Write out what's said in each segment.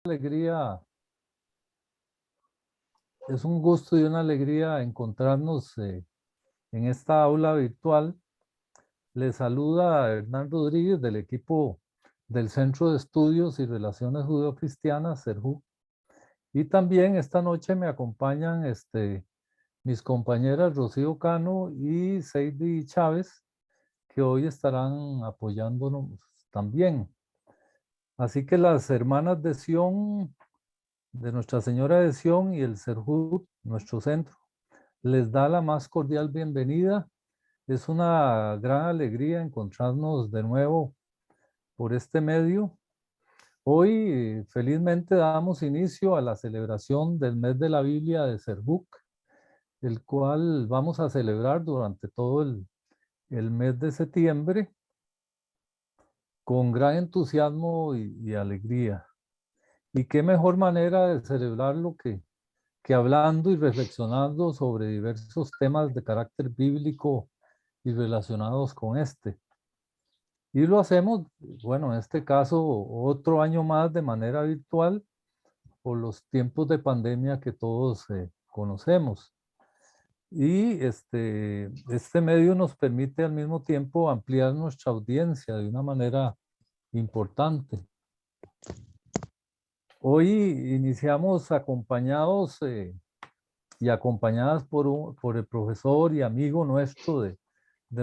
Alegría, es un gusto y una alegría encontrarnos en esta aula virtual. Les saluda Hernán Rodríguez del equipo del Centro de Estudios y Relaciones Judeocristianas, CERJU. Y también esta noche me acompañan mis compañeras Rocío Cano y Seidy Chávez, que hoy estarán apoyándonos también. Así que las hermanas de Sion, de Nuestra Señora de Sion y el CERJU, nuestro centro, les da la más cordial bienvenida. Es una gran alegría encontrarnos de nuevo por este medio. Hoy, felizmente, damos inicio a la celebración del mes de la Biblia de Serbuc, el cual vamos a celebrar durante todo el mes de septiembre con gran entusiasmo y alegría. Y qué mejor manera de celebrarlo que hablando y reflexionando sobre diversos temas de carácter bíblico y relacionados con este. Y lo hacemos, bueno, en este caso, otro año más de manera virtual por los tiempos de pandemia que todos conocemos. Y este medio nos permite al mismo tiempo ampliar nuestra audiencia de una manera importante. Hoy iniciamos acompañados y acompañadas por el profesor y amigo nuestro de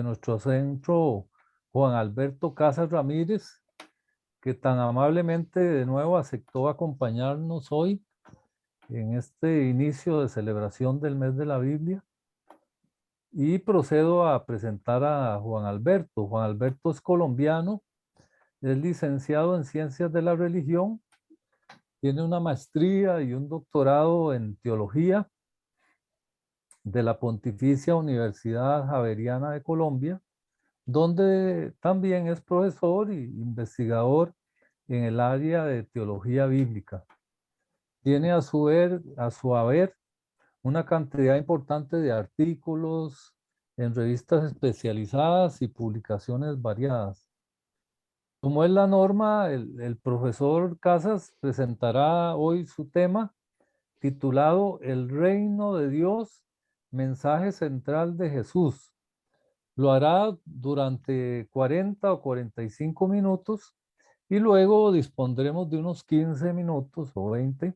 nuestro centro, Juan Alberto Casas Ramírez, que tan amablemente de nuevo aceptó acompañarnos hoy en este inicio de celebración del mes de la Biblia. Y procedo a presentar a Juan Alberto. Juan Alberto es colombiano, es licenciado en Ciencias de la Religión, tiene una maestría y un doctorado en Teología de la Pontificia Universidad Javeriana de Colombia, donde también es profesor e investigador en el área de teología bíblica. Tiene a su haber una cantidad importante de artículos en revistas especializadas y publicaciones variadas. Como es la norma, el profesor Casas presentará hoy su tema titulado El Reino de Dios, mensaje central de Jesús. Lo hará durante 40 o 45 minutos y luego dispondremos de unos 15 minutos o 20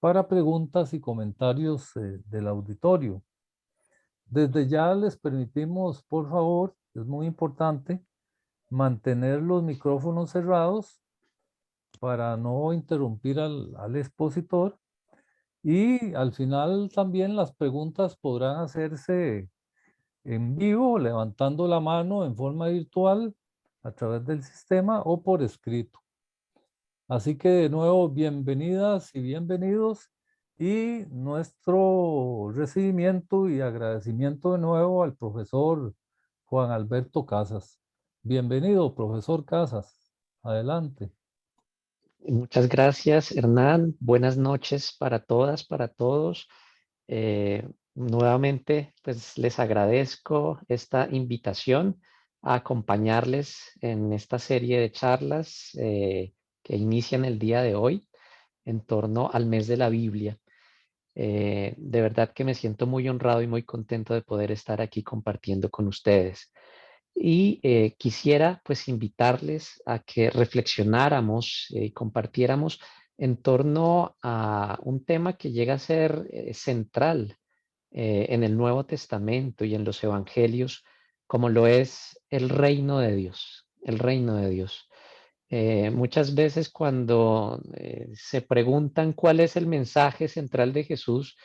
para preguntas y comentarios del auditorio. Desde ya les permitimos, por favor, es muy importante, mantener los micrófonos cerrados para no interrumpir al expositor, y al final también las preguntas podrán hacerse en vivo, levantando la mano en forma virtual a través del sistema o por escrito. Así que de nuevo, bienvenidas y bienvenidos, y nuestro recibimiento y agradecimiento de nuevo al profesor Juan Alberto Casas. Bienvenido, profesor Casas. Adelante. Muchas gracias, Hernán. Buenas noches para todas, para todos. Nuevamente, pues les agradezco esta invitación a acompañarles en esta serie de charlas que inician el día de hoy en torno al mes de la Biblia. De verdad que me siento muy honrado y muy contento de poder estar aquí compartiendo con ustedes. Y quisiera pues invitarles a que reflexionáramos y compartiéramos en torno a un tema que llega a ser central en el Nuevo Testamento y en los Evangelios, como lo es el reino de Dios, el reino de Dios. Muchas veces cuando se preguntan cuál es el mensaje central de Jesús,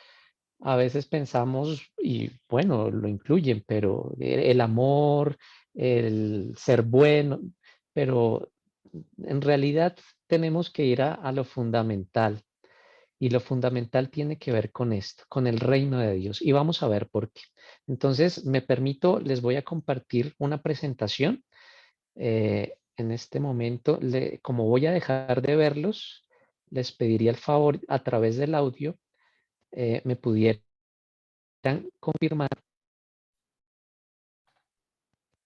a veces pensamos, y bueno, lo incluyen, pero el amor, el ser bueno, pero en realidad tenemos que ir a lo fundamental. Y lo fundamental tiene que ver con esto, con el reino de Dios. Y vamos a ver por qué. Entonces, me permito, les voy a compartir una presentación. En este momento, como voy a dejar de verlos, les pediría el favor a través del audio, me pudieran confirmar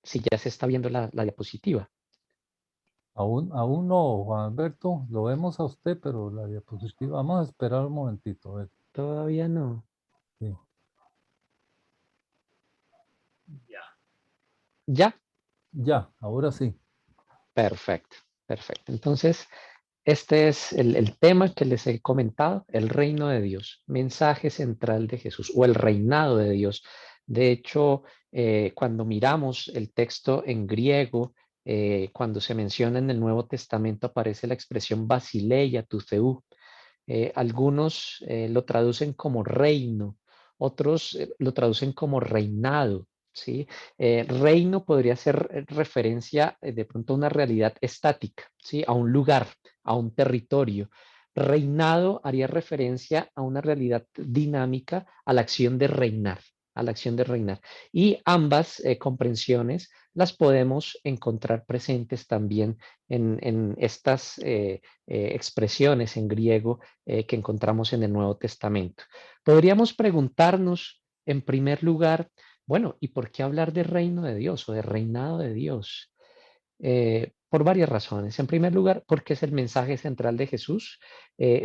si ya se está viendo la diapositiva. Aún no, Juan Alberto, lo vemos a usted, pero la diapositiva, vamos a esperar un momentito, a ver, Todavía no. sí. Ya, Ya, ahora sí. perfecto, perfecto. Entonces, este es el tema que les he comentado, el reino de Dios, mensaje central de Jesús o el reinado de Dios. De hecho, cuando miramos el texto en griego, cuando se menciona en el Nuevo Testamento aparece la expresión basileia, tu theou. Algunos lo traducen como reino, otros lo traducen como reinado. ¿Sí? Reino podría ser referencia de pronto a una realidad estática, ¿sí? A un lugar, a un territorio. Reinado haría referencia a una realidad dinámica, a la acción de reinar, a la acción de reinar. Y ambas comprensiones las podemos encontrar presentes también en estas expresiones en griego que encontramos en el Nuevo Testamento. Podríamos preguntarnos, en primer lugar, bueno, ¿y por qué hablar de reino de Dios o de reinado de Dios? Por varias razones. En primer lugar, porque es el mensaje central de Jesús.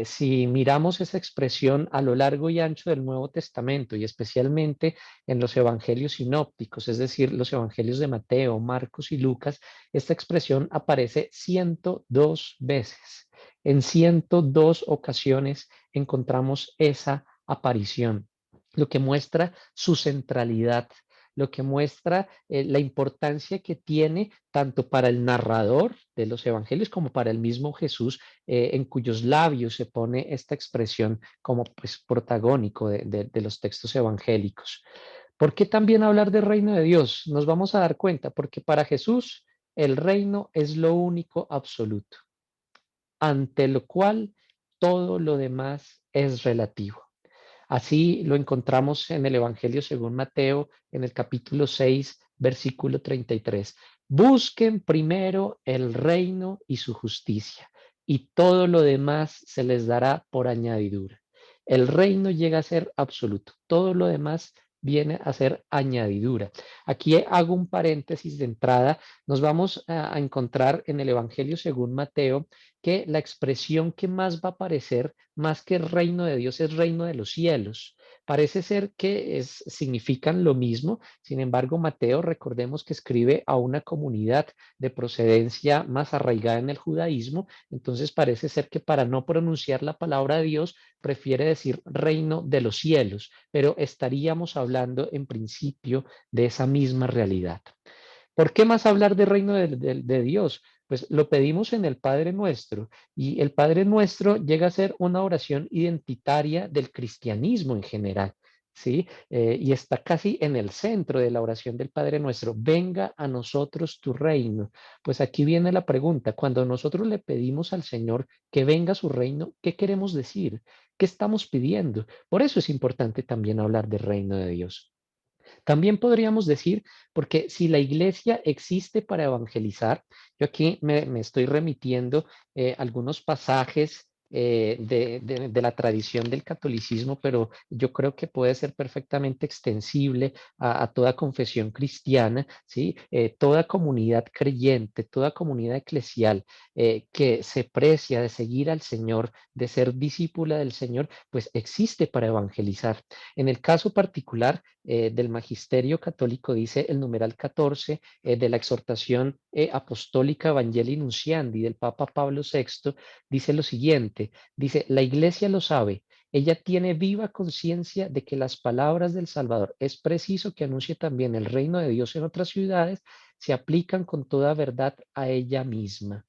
Si miramos esa expresión a lo largo y ancho del Nuevo Testamento y especialmente en los evangelios sinópticos, es decir, los evangelios de Mateo, Marcos y Lucas, esta expresión aparece 102 veces. En 102 ocasiones encontramos esa aparición, lo que muestra su centralidad, lo que muestra la importancia que tiene tanto para el narrador de los evangelios como para el mismo Jesús, en cuyos labios se pone esta expresión como pues, protagónico de los textos evangélicos. ¿Por qué también hablar del reino de Dios? Nos vamos a dar cuenta, porque para Jesús el reino es lo único absoluto, ante lo cual todo lo demás es relativo. Así lo encontramos en el Evangelio según Mateo, en el capítulo 6, versículo 33. Busquen primero el reino y su justicia, y todo lo demás se les dará por añadidura. El reino llega a ser absoluto, todo lo demás viene a ser añadidura. Aquí hago un paréntesis de entrada. Nos vamos a encontrar en el Evangelio según Mateo que la expresión que más va a aparecer, más que reino de Dios, es reino de los cielos. Parece ser que significan lo mismo, sin embargo, Mateo, recordemos que escribe a una comunidad de procedencia más arraigada en el judaísmo, entonces parece ser que para no pronunciar la palabra de Dios, prefiere decir reino de los cielos, pero estaríamos hablando en principio de esa misma realidad. ¿Por qué más hablar de reino de Dios? Pues lo pedimos en el Padre Nuestro y el Padre Nuestro llega a ser una oración identitaria del cristianismo en general, ¿sí? Y está casi en el centro de la oración del Padre Nuestro. Venga a nosotros tu reino. Pues aquí viene la pregunta. Cuando nosotros le pedimos al Señor que venga su reino, ¿qué queremos decir? ¿Qué estamos pidiendo? Por eso es importante también hablar del reino de Dios. También podríamos decir, porque si la iglesia existe para evangelizar, yo aquí me estoy remitiendo algunos pasajes de la tradición del catolicismo, pero yo creo que puede ser perfectamente extensible a toda confesión cristiana, ¿sí? Toda comunidad creyente, toda comunidad eclesial que se precia de seguir al Señor, de ser discípula del Señor, pues existe para evangelizar. En el caso particular, del Magisterio Católico, dice el numeral 14 de la exhortación apostólica Evangelii Nunciandi del Papa Pablo VI, dice lo siguiente, dice, la Iglesia lo sabe, ella tiene viva conciencia de que las palabras del Salvador, es preciso que anuncie también el reino de Dios en otras ciudades, se aplican con toda verdad a ella misma.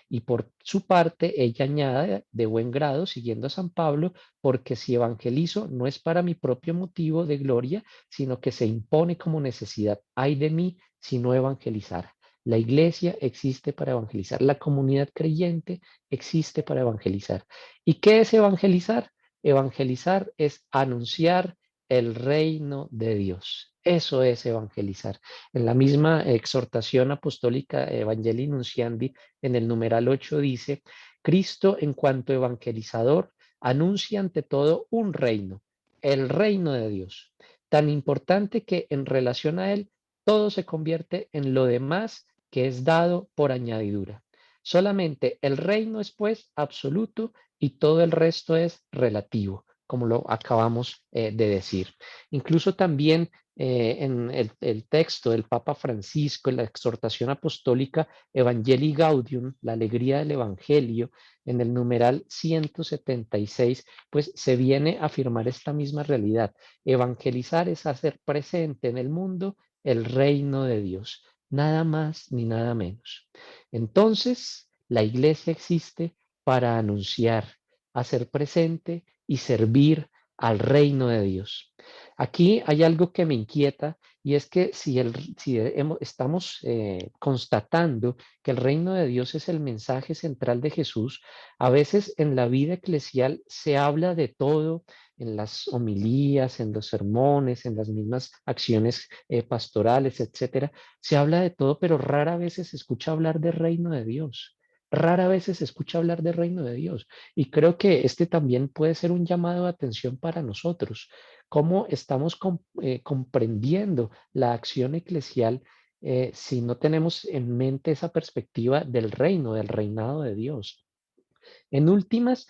Y por su parte, ella añade de buen grado, siguiendo a San Pablo, porque si evangelizo no es para mi propio motivo de gloria, sino que se impone como necesidad. Ay de mí si no evangelizar. La iglesia existe para evangelizar. La comunidad creyente existe para evangelizar. ¿Y qué es evangelizar? Evangelizar es anunciar el reino de Dios. Eso es evangelizar. En la misma exhortación apostólica Evangelii Nunciandi, en el numeral 8 dice, Cristo en cuanto evangelizador anuncia ante todo un reino, el reino de Dios, tan importante que en relación a él todo se convierte en lo demás que es dado por añadidura. Solamente el reino es pues absoluto y todo el resto es relativo, como lo acabamos de decir. Incluso también en el texto del Papa Francisco, en la exhortación apostólica Evangelii Gaudium, la alegría del Evangelio, en el numeral 176, pues se viene a afirmar esta misma realidad. Evangelizar es hacer presente en el mundo el reino de Dios, nada más ni nada menos. Entonces, la iglesia existe para anunciar, hacer presente y servir al reino de Dios. Aquí hay algo que me inquieta y es que si estamos constatando que el reino de Dios es el mensaje central de Jesús, a veces en la vida eclesial se habla de todo, en las homilías, en los sermones, en las mismas acciones pastorales, etcétera. Se habla de todo, pero rara vez se escucha hablar del reino de Dios. Rara vez se escucha hablar del reino de Dios. Y creo que este también puede ser un llamado de atención para nosotros. Cómo estamos comprendiendo la acción eclesial si no tenemos en mente esa perspectiva del reino, del reinado de Dios. En últimas,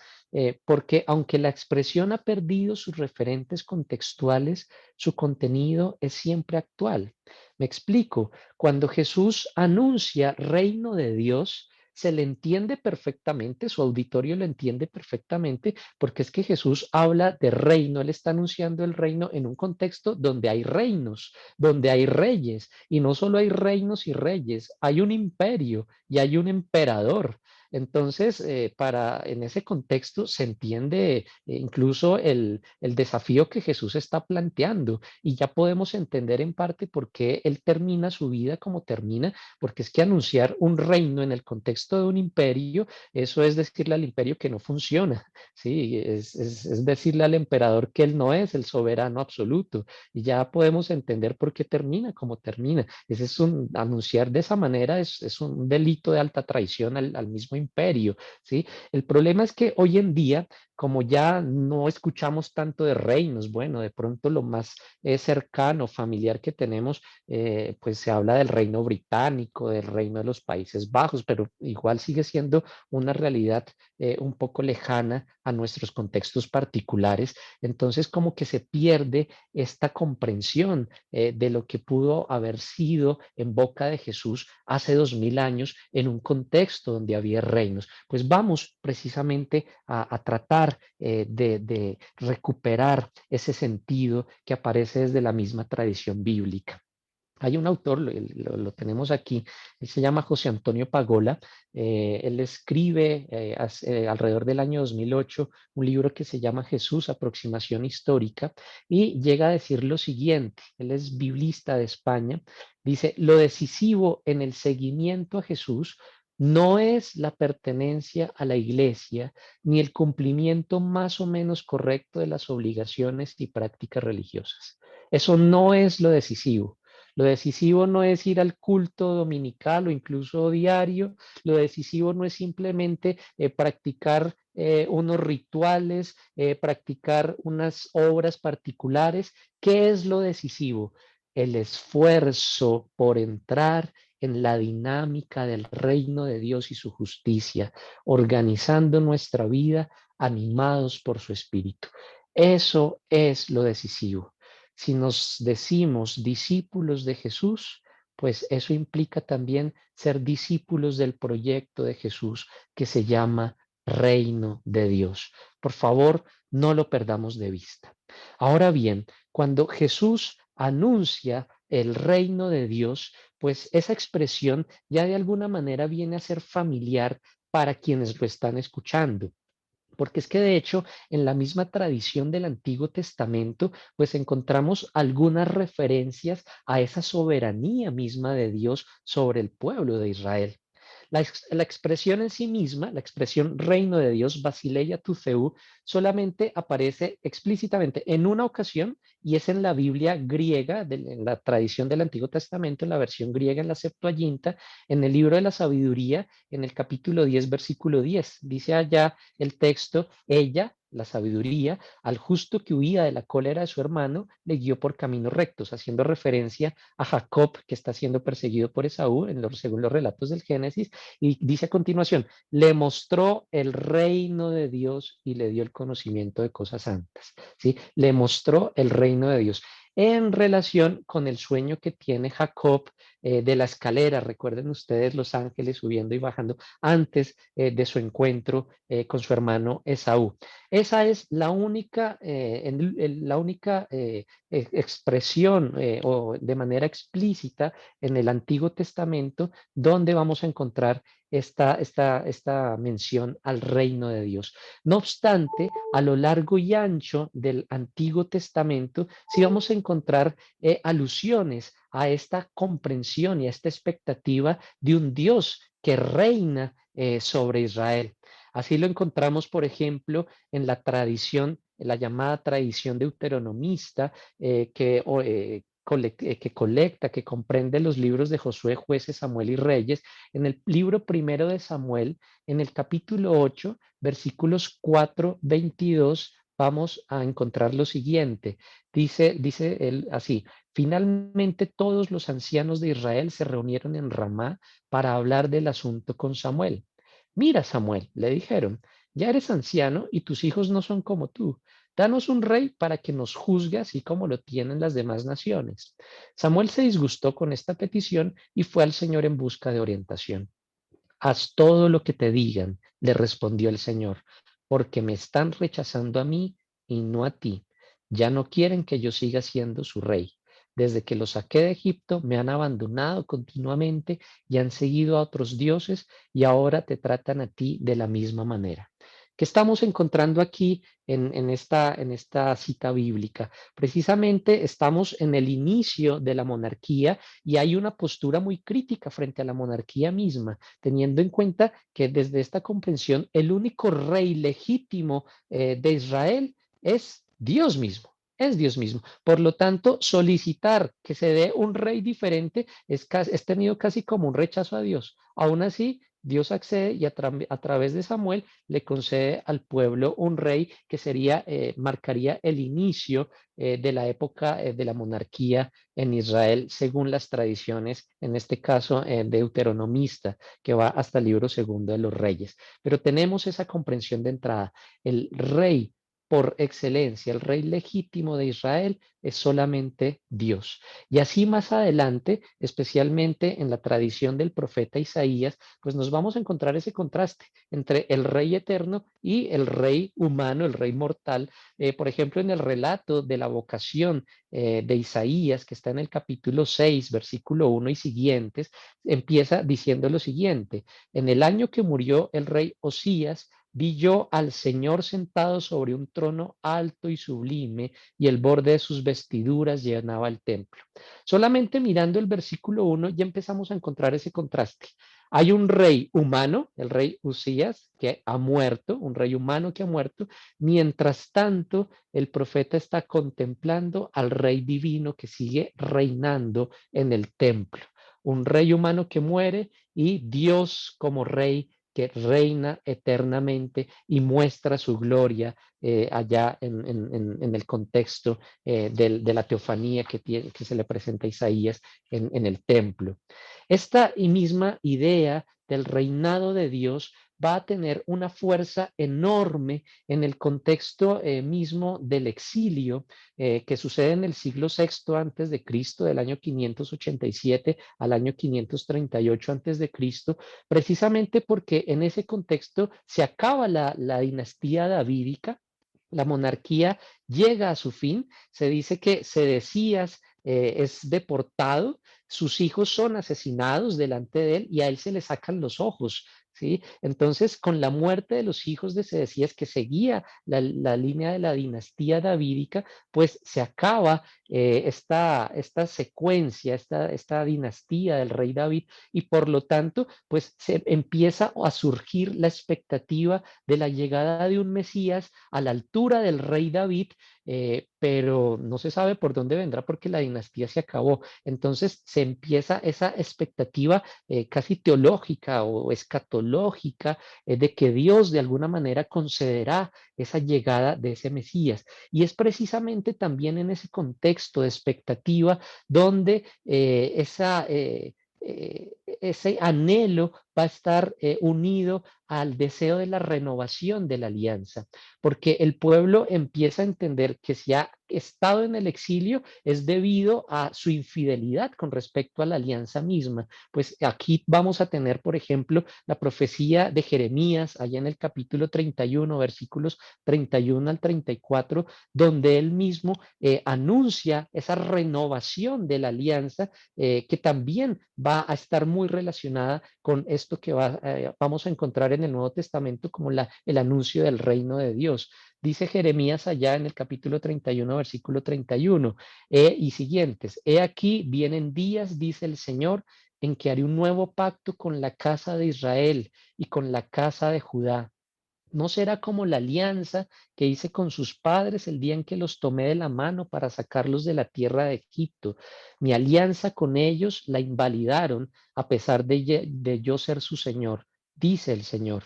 porque aunque la expresión ha perdido sus referentes contextuales, su contenido es siempre actual. Me explico, cuando Jesús anuncia reino de Dios, se le entiende perfectamente, su auditorio lo entiende perfectamente, porque es que Jesús habla de reino, él está anunciando el reino en un contexto donde hay reinos, donde hay reyes, y no solo hay reinos y reyes, hay un imperio y hay un emperador. Entonces, en ese contexto se entiende incluso el desafío que Jesús está planteando y ya podemos entender en parte por qué él termina su vida como termina, porque es que anunciar un reino en el contexto de un imperio, eso es decirle al imperio que no funciona, ¿sí? Es decirle al emperador que él no es el soberano absoluto y ya podemos entender por qué termina como termina. Ese es anunciar de esa manera es un delito de alta traición al mismo imperio, ¿sí? El problema es que hoy en día, como ya no escuchamos tanto de reinos, bueno, de pronto lo más cercano, familiar que tenemos, pues se habla del reino británico, del reino de los Países Bajos, pero igual sigue siendo una realidad un poco lejana a nuestros contextos particulares. Entonces, como que se pierde esta comprensión de lo que pudo haber sido en boca de Jesús hace 2000 años en un contexto donde había reinos. Pues vamos precisamente a tratar de recuperar ese sentido que aparece desde la misma tradición bíblica. Hay un autor, lo tenemos aquí, él se llama José Antonio Pagola, él escribe alrededor del año 2008 un libro que se llama Jesús, aproximación histórica, y llega a decir lo siguiente, él es biblista de España, dice, lo decisivo en el seguimiento a Jesús no es la pertenencia a la iglesia, ni el cumplimiento más o menos correcto de las obligaciones y prácticas religiosas. Eso no es lo decisivo. Lo decisivo no es ir al culto dominical o incluso diario. Lo decisivo no es simplemente practicar unos rituales, practicar unas obras particulares. ¿Qué es lo decisivo? El esfuerzo por entrar en la dinámica del reino de Dios y su justicia, organizando nuestra vida animados por su espíritu. Eso es lo decisivo. Si nos decimos discípulos de Jesús, pues eso implica también ser discípulos del proyecto de Jesús que se llama Reino de Dios. Por favor, no lo perdamos de vista. Ahora bien, cuando Jesús anuncia el reino de Dios, pues esa expresión ya de alguna manera viene a ser familiar para quienes lo están escuchando. Porque es que de hecho en la misma tradición del Antiguo Testamento pues encontramos algunas referencias a esa soberanía misma de Dios sobre el pueblo de Israel. La expresión en sí misma, la expresión reino de Dios, Basileia tu Theou, solamente aparece explícitamente en una ocasión y es en la Biblia griega, en la tradición del Antiguo Testamento, en la versión griega, en la Septuaginta, en el libro de la sabiduría, en el capítulo 10, versículo 10. Dice allá el texto, ella, la sabiduría, al justo que huía de la cólera de su hermano, le guió por caminos rectos, haciendo referencia a Jacob, que está siendo perseguido por Esaú, según los relatos del Génesis, y dice a continuación, le mostró el reino de Dios y le dio el conocimiento de cosas santas, ¿sí? Le mostró el reino de Dios en relación con el sueño que tiene Jacob de la escalera. Recuerden ustedes los ángeles subiendo y bajando antes de su encuentro con su hermano Esaú. Esa es la única, expresión o de manera explícita en el Antiguo Testamento donde vamos a encontrar esta mención al reino de Dios. No obstante, a lo largo y ancho del Antiguo Testamento sí vamos a encontrar alusiones a esta comprensión y a esta expectativa de un Dios que reina sobre Israel. Así lo encontramos, por ejemplo, en la tradición, en la llamada tradición deuteronomista, que colecta, que comprende los libros de Josué, Jueces, Samuel y Reyes. En el libro primero de Samuel, en el capítulo 8, versículos 4-22, vamos a encontrar lo siguiente. Dice él así: finalmente todos los ancianos de Israel se reunieron en Ramá para hablar del asunto con Samuel. Mira, Samuel, le dijeron, ya eres anciano y tus hijos no son como tú. Danos un rey para que nos juzgue así como lo tienen las demás naciones. Samuel se disgustó con esta petición y fue al Señor en busca de orientación. Haz todo lo que te digan, le respondió el Señor, porque me están rechazando a mí y no a ti. Ya no quieren que yo siga siendo su rey. Desde que los saqué de Egipto me han abandonado continuamente y han seguido a otros dioses y ahora te tratan a ti de la misma manera. ¿Qué estamos encontrando aquí en esta cita bíblica? Precisamente estamos en el inicio de la monarquía y hay una postura muy crítica frente a la monarquía misma, teniendo en cuenta que desde esta comprensión el único rey legítimo de Israel es Dios mismo. Es Dios mismo. Por lo tanto, solicitar que se dé un rey diferente es tenido casi como un rechazo a Dios. Aún así, Dios accede y a través de Samuel le concede al pueblo un rey que marcaría el inicio de la época de la monarquía en Israel, según las tradiciones, en este caso deuteronomista, que va hasta el libro segundo de los Reyes. Pero tenemos esa comprensión de entrada. El rey por excelencia, el rey legítimo de Israel es solamente Dios. Y así más adelante, especialmente en la tradición del profeta Isaías, pues nos vamos a encontrar ese contraste entre el rey eterno y el rey humano, el rey mortal. Por ejemplo, en el relato de la vocación de Isaías, que está en el capítulo 6, versículo 1 y siguientes, empieza diciendo lo siguiente: en el año que murió el rey Osías, vi yo al Señor sentado sobre un trono alto y sublime, y el borde de sus vestiduras llenaba el templo. Solamente mirando el versículo 1 ya empezamos a encontrar ese contraste. Hay un rey humano, el rey Usías, que ha muerto, un rey humano que ha muerto. Mientras tanto, el profeta está contemplando al rey divino que sigue reinando en el templo. Un rey humano que muere y Dios como rey que reina eternamente y muestra su gloria allá en el contexto de la teofanía que se le presenta a Isaías en el templo. Esta misma idea del reinado de Dios va a tener una fuerza enorme en el contexto mismo del exilio que sucede en el siglo VI antes de Cristo, del año 587 al año 538 antes de Cristo, precisamente porque en ese contexto se acaba la dinastía davídica. La monarquía llega a su fin. Se dice que Sedecías es deportado, sus hijos son asesinados delante de él y a él se le sacan los ojos. ¿Sí? Entonces, con la muerte de los hijos de Sedecías, que seguía la línea de la dinastía davídica, pues se acaba esta secuencia, esta dinastía del rey David, y por lo tanto, pues se empieza a surgir la expectativa de la llegada de un Mesías a la altura del rey David, pero no se sabe por dónde vendrá porque la dinastía se acabó. Entonces se empieza esa expectativa casi teológica o escatológica de que Dios de alguna manera concederá esa llegada de ese Mesías. Y es precisamente también en ese contexto de expectativa donde ese anhelo va a estar unido al deseo de la renovación de la alianza, porque el pueblo empieza a entender que si ha estado en el exilio es debido a su infidelidad con respecto a la alianza misma. Pues aquí vamos a tener, por ejemplo, la profecía de Jeremías, allá en el capítulo 31, versículos 31 al 34, donde él mismo anuncia esa renovación de la alianza que también va a estar muy relacionada con esto que vamos a encontrar en el Nuevo Testamento como el anuncio del reino de Dios. Dice Jeremías allá en el capítulo 31, versículo 31 y siguientes. He aquí, vienen días, dice el Señor, en que haré un nuevo pacto con la casa de Israel y con la casa de Judá. No será como la alianza que hice con sus padres el día en que los tomé de la mano para sacarlos de la tierra de Egipto. Mi alianza con ellos la invalidaron a pesar de yo ser su Señor, dice el Señor.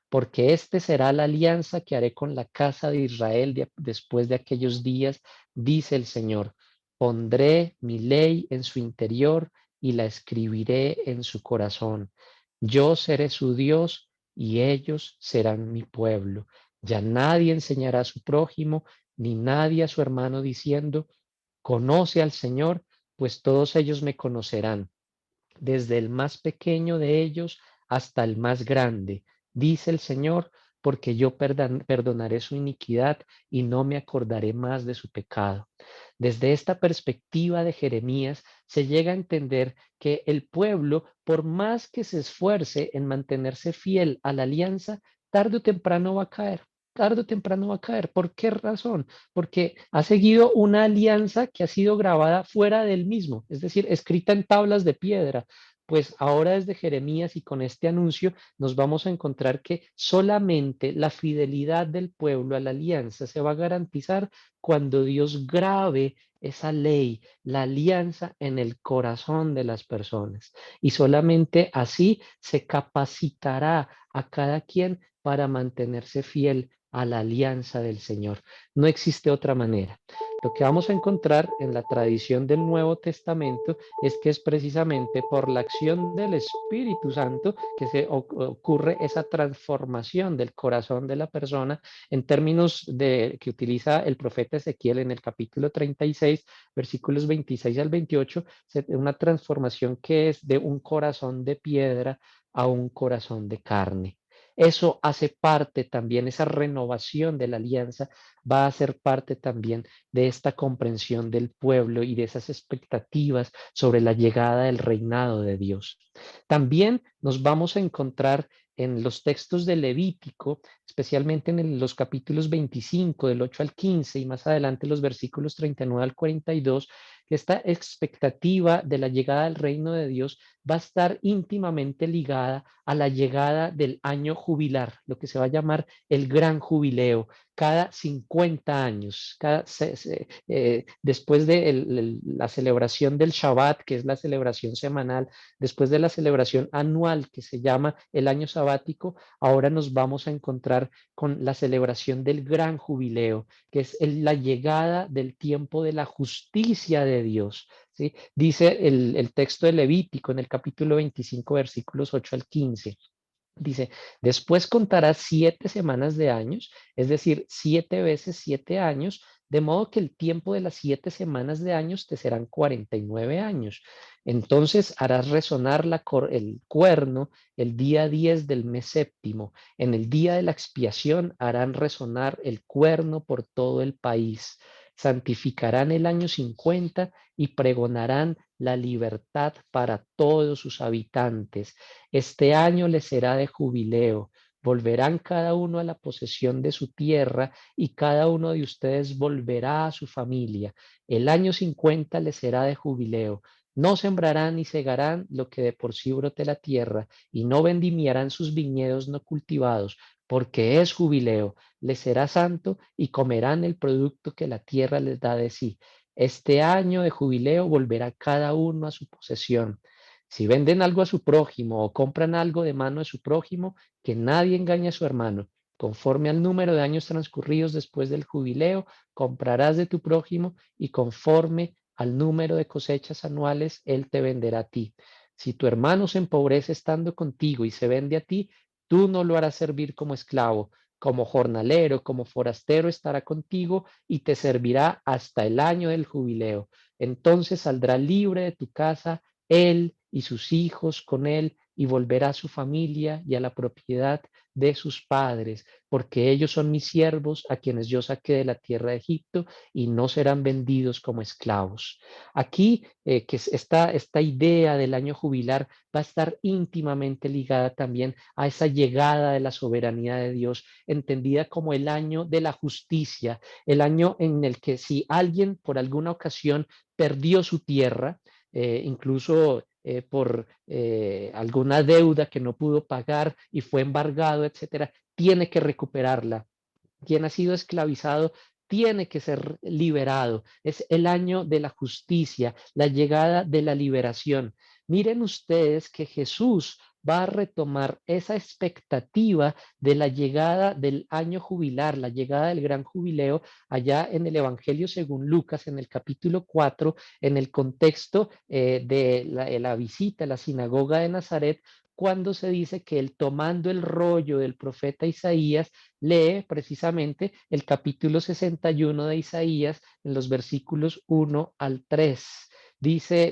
Porque este será la alianza que haré con la casa de Israel después de aquellos días, dice el Señor. Pondré mi ley en su interior y la escribiré en su corazón. Yo seré su Dios y ellos serán mi pueblo. Ya nadie enseñará a su prójimo, ni nadie a su hermano diciendo, conoce al Señor, pues todos ellos me conocerán, desde el más pequeño de ellos hasta el más grande, dice el Señor, porque yo perdonaré su iniquidad y no me acordaré más de su pecado. Desde esta perspectiva de Jeremías se llega a entender que el pueblo, por más que se esfuerce en mantenerse fiel a la alianza, tarde o temprano va a caer. Tarde o temprano va a caer. ¿Por qué razón? Porque ha seguido una alianza que ha sido grabada fuera del mismo, es decir, escrita en tablas de piedra. Pues ahora desde Jeremías y con este anuncio nos vamos a encontrar que solamente la fidelidad del pueblo a la alianza se va a garantizar cuando Dios grabe esa ley, la alianza en el corazón de las personas. Y solamente así se capacitará a cada quien para mantenerse fiel a la alianza del Señor. No existe otra manera. Lo que vamos a encontrar en la tradición del Nuevo Testamento es que es precisamente por la acción del Espíritu Santo que se ocurre esa transformación del corazón de la persona en términos de que utiliza el profeta Ezequiel en el capítulo 36, versículos 26 al 28, una transformación que es de un corazón de piedra a un corazón de carne. Eso hace parte también, esa renovación de la alianza va a ser parte también de esta comprensión del pueblo y de esas expectativas sobre la llegada del reinado de Dios. También nos vamos a encontrar en los textos de Levítico, especialmente en los capítulos 25, del 8 al 15 y más adelante los versículos 39 al 42, que esta expectativa de la llegada del reino de Dios va a estar íntimamente ligada a la llegada del año jubilar, lo que se va a llamar el gran jubileo, cada 50 años, después de la celebración del Shabbat, que es la celebración semanal, después de la celebración anual, que se llama el año sabático, ahora nos vamos a encontrar con la celebración del gran jubileo, que es la llegada del tiempo de la justicia de Dios. ¿Sí? Dice el texto de Levítico en el capítulo 25, versículos 8 al 15. Dice, después contarás 7 semanas de años, es decir, 7 veces 7 años, de modo que el tiempo de las 7 semanas de años te serán 49 años. Entonces harás resonar el cuerno el día 10 del mes séptimo. En el día de la expiación harán resonar el cuerno por todo el país. Santificarán el año 50 y pregonarán la libertad para todos sus habitantes. Este año les será de jubileo. Volverán cada uno a la posesión de su tierra y cada uno de ustedes volverá a su familia. El año 50 les será de jubileo. No sembrarán ni segarán lo que de por sí brote la tierra, y no vendimiarán sus viñedos no cultivados, porque es jubileo, les será santo y comerán el producto que la tierra les da de sí. Este año de jubileo volverá cada uno a su posesión. Si venden algo a su prójimo o compran algo de mano de su prójimo, que nadie engañe a su hermano. Conforme al número de años transcurridos después del jubileo, comprarás de tu prójimo y conforme al número de cosechas anuales, él te venderá a ti. Si tu hermano se empobrece estando contigo y se vende a ti, tú no lo harás servir como esclavo, como jornalero, como forastero estará contigo y te servirá hasta el año del jubileo. Entonces saldrá libre de tu casa él y sus hijos con él y volverá a su familia y a la propiedad de sus padres, porque ellos son mis siervos a quienes yo saqué de la tierra de Egipto y no serán vendidos como esclavos. Aquí, que esta idea del año jubilar va a estar íntimamente ligada también a esa llegada de la soberanía de Dios, entendida como el año de la justicia, el año en el que si alguien por alguna ocasión perdió su tierra, incluso por alguna deuda que no pudo pagar y fue embargado, etcétera, tiene que recuperarla. Quien ha sido esclavizado tiene que ser liberado. Es el año de la justicia, la llegada de la liberación. Miren ustedes que Jesús va a retomar esa expectativa de la llegada del año jubilar, la llegada del gran jubileo, allá en el Evangelio según Lucas, en el capítulo 4, en el contexto de la visita a la sinagoga de Nazaret, cuando se dice que él tomando el rollo del profeta Isaías, lee precisamente el capítulo 61 de Isaías en los versículos 1 al 3. Dice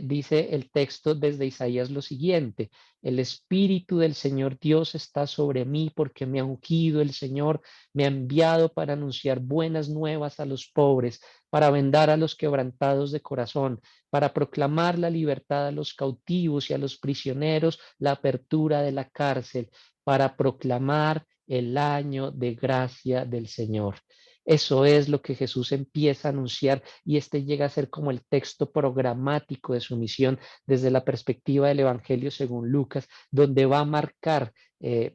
el texto desde Isaías lo siguiente: el Espíritu del Señor Dios está sobre mí porque me ha ungido el Señor, me ha enviado para anunciar buenas nuevas a los pobres, para vendar a los quebrantados de corazón, para proclamar la libertad a los cautivos y a los prisioneros, la apertura de la cárcel, para proclamar el año de gracia del Señor. Eso es lo que Jesús empieza a anunciar y este llega a ser como el texto programático de su misión desde la perspectiva del Evangelio según Lucas, donde va a marcar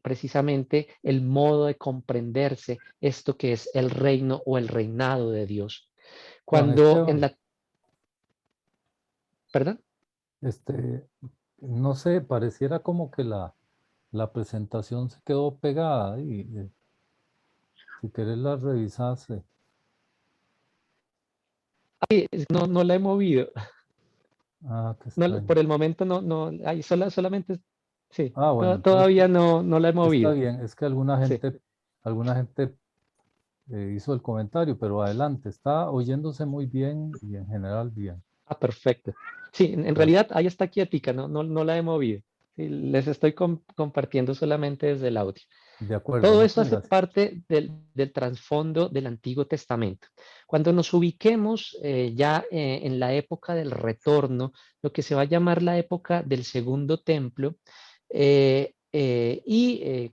precisamente el modo de comprenderse esto que es el reino o el reinado de Dios. Juan Cuando en Esteban, la... ¿Perdón? este, no sé, pareciera como que la presentación se quedó pegada y si querés la revisas. No, no la he movido. Ah, qué No, extraño. por el momento no, ahí solamente, sí, Ah, bueno, entonces todavía no la he está movido. bien. Es que Sí. alguna gente hizo el comentario, pero adelante, está oyéndose muy bien y en general bien. Ah, perfecto. Sí, en Gracias. realidad ahí está quietica, no la he movido. Sí, les estoy compartiendo solamente desde el audio. De acuerdo, Todo esto muchas hace gracias. parte del trasfondo del Antiguo Testamento. Cuando nos ubiquemos ya en la época del retorno, lo que se va a llamar la época del Segundo Templo,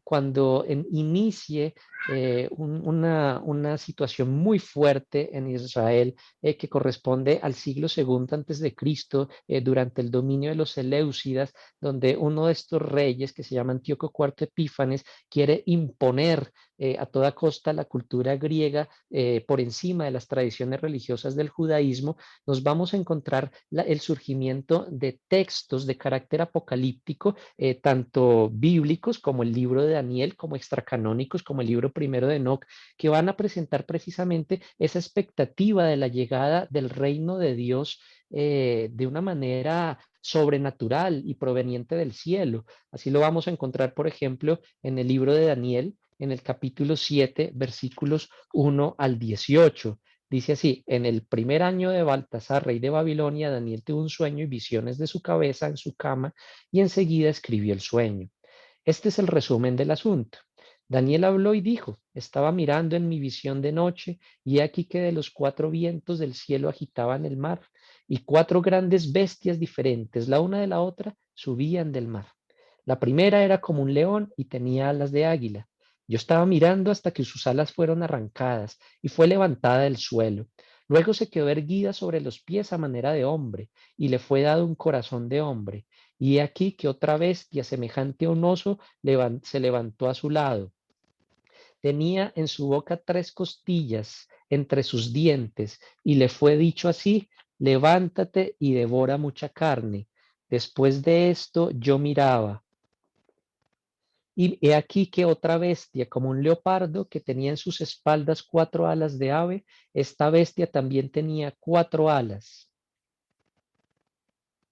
cuando inicie una situación muy fuerte en Israel que corresponde al siglo segundo antes de Cristo, durante el dominio de los Seleucidas, donde uno de estos reyes que se llama Antíoco IV Epífanes quiere imponer a toda costa la cultura griega por encima de las tradiciones religiosas del judaísmo, nos vamos a encontrar el surgimiento de textos de carácter apocalíptico, tanto bíblicos como el libro de Daniel, como extracanónicos como el libro primero de Enoc, que van a presentar precisamente esa expectativa de la llegada del reino de Dios de una manera sobrenatural y proveniente del cielo. Así lo vamos a encontrar, por ejemplo, en el libro de Daniel, en el capítulo 7, versículos 1 al 18. Dice así: en el primer año de Baltasar, rey de Babilonia, Daniel tuvo un sueño y visiones de su cabeza en su cama y enseguida escribió el sueño. Este es el resumen del asunto. Daniel habló y dijo: estaba mirando en mi visión de noche y he aquí que de los cuatro vientos del cielo agitaban el mar y cuatro grandes bestias diferentes, la una de la otra, subían del mar. La primera era como un león y tenía alas de águila. Yo estaba mirando hasta que sus alas fueron arrancadas y fue levantada del suelo. Luego se quedó erguida sobre los pies a manera de hombre, y le fue dado un corazón de hombre. Y he aquí que otra bestia, semejante a un oso, se levantó a su lado. Tenía en su boca 3 costillas entre sus dientes, y le fue dicho así: levántate y devora mucha carne. Después de esto yo miraba, y he aquí que otra bestia, como un leopardo, que tenía en sus espaldas 4 alas de ave. Esta bestia también tenía 4 alas,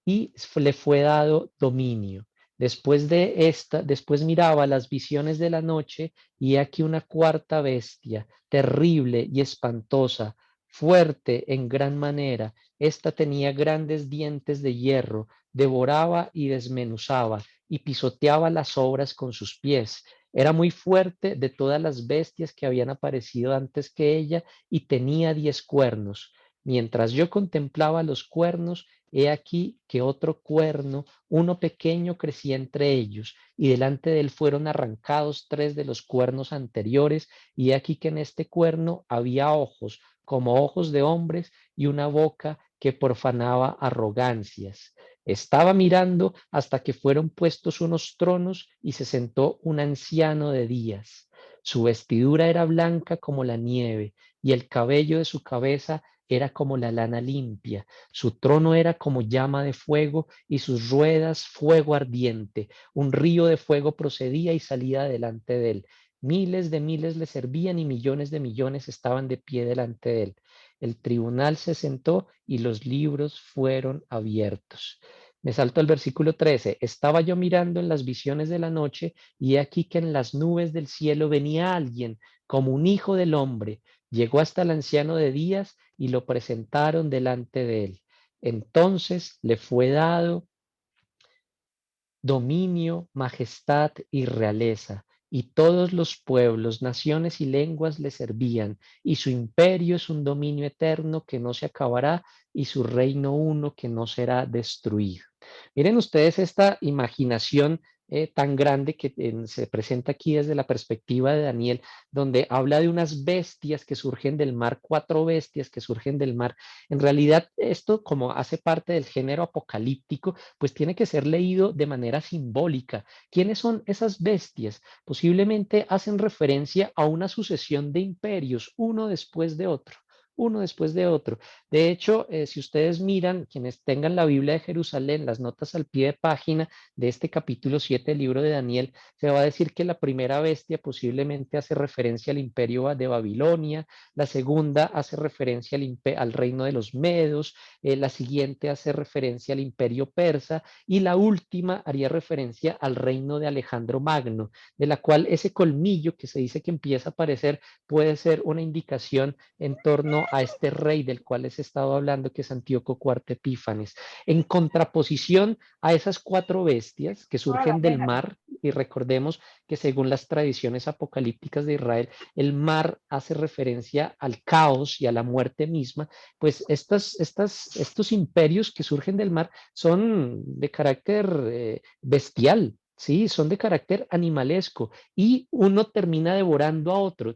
y le fue dado dominio. Después miraba las visiones de la noche, y he aquí una cuarta bestia, terrible y espantosa, fuerte en gran manera. Esta tenía grandes dientes de hierro, devoraba y desmenuzaba, y pisoteaba las obras con sus pies. Era muy fuerte de todas las bestias que habían aparecido antes que ella, y tenía 10 cuernos. Mientras yo contemplaba los cuernos, he aquí que otro cuerno, uno pequeño, crecía entre ellos, y delante de él fueron arrancados 3 de los cuernos anteriores, y he aquí que en este cuerno había ojos, como ojos de hombres, y una boca que profanaba arrogancias. Estaba mirando hasta que fueron puestos unos tronos, y se sentó un anciano de días. Su vestidura era blanca como la nieve, y el cabello de su cabeza era como la lana limpia. Su trono era como llama de fuego, y sus ruedas fuego ardiente. Un río de fuego procedía y salía delante de él. Miles de miles le servían, y millones de millones estaban de pie delante de él. El tribunal se sentó y los libros fueron abiertos. Me salto al versículo 13. Estaba yo mirando en las visiones de la noche, y he aquí que en las nubes del cielo venía alguien como un hijo del hombre. Llegó hasta el anciano de días, y lo presentaron delante de él. Entonces le fue dado dominio, majestad y realeza, y todos los pueblos, naciones y lenguas le servían, y su imperio es un dominio eterno que no se acabará, y su reino uno que no será destruido. Miren ustedes esta imaginación tan grande que se presenta aquí desde la perspectiva de Daniel, donde habla de unas bestias que surgen del mar, 4 bestias que surgen del mar. En realidad, esto, como hace parte del género apocalíptico, pues tiene que ser leído de manera simbólica. ¿Quiénes son esas bestias? Posiblemente hacen referencia a una sucesión de imperios, uno después de otro. Uno después de otro. De hecho, si ustedes miran, quienes tengan la Biblia de Jerusalén, las notas al pie de página de este capítulo 7 del libro de Daniel, se va a decir que la primera bestia posiblemente hace referencia al imperio de Babilonia, la segunda hace referencia al reino de los Medos, la siguiente hace referencia al imperio persa, y la última haría referencia al reino de Alejandro Magno, de la cual ese colmillo que se dice que empieza a aparecer puede ser una indicación en torno a este rey del cual les he estado hablando, que es Antíoco IV Epífanes. En contraposición a esas 4 bestias que surgen del mar, y recordemos que según las tradiciones apocalípticas de Israel, el mar hace referencia al caos y a la muerte misma. Pues estos imperios que surgen del mar son de carácter bestial, ¿sí? Son de carácter animalesco, y uno termina devorando a otro,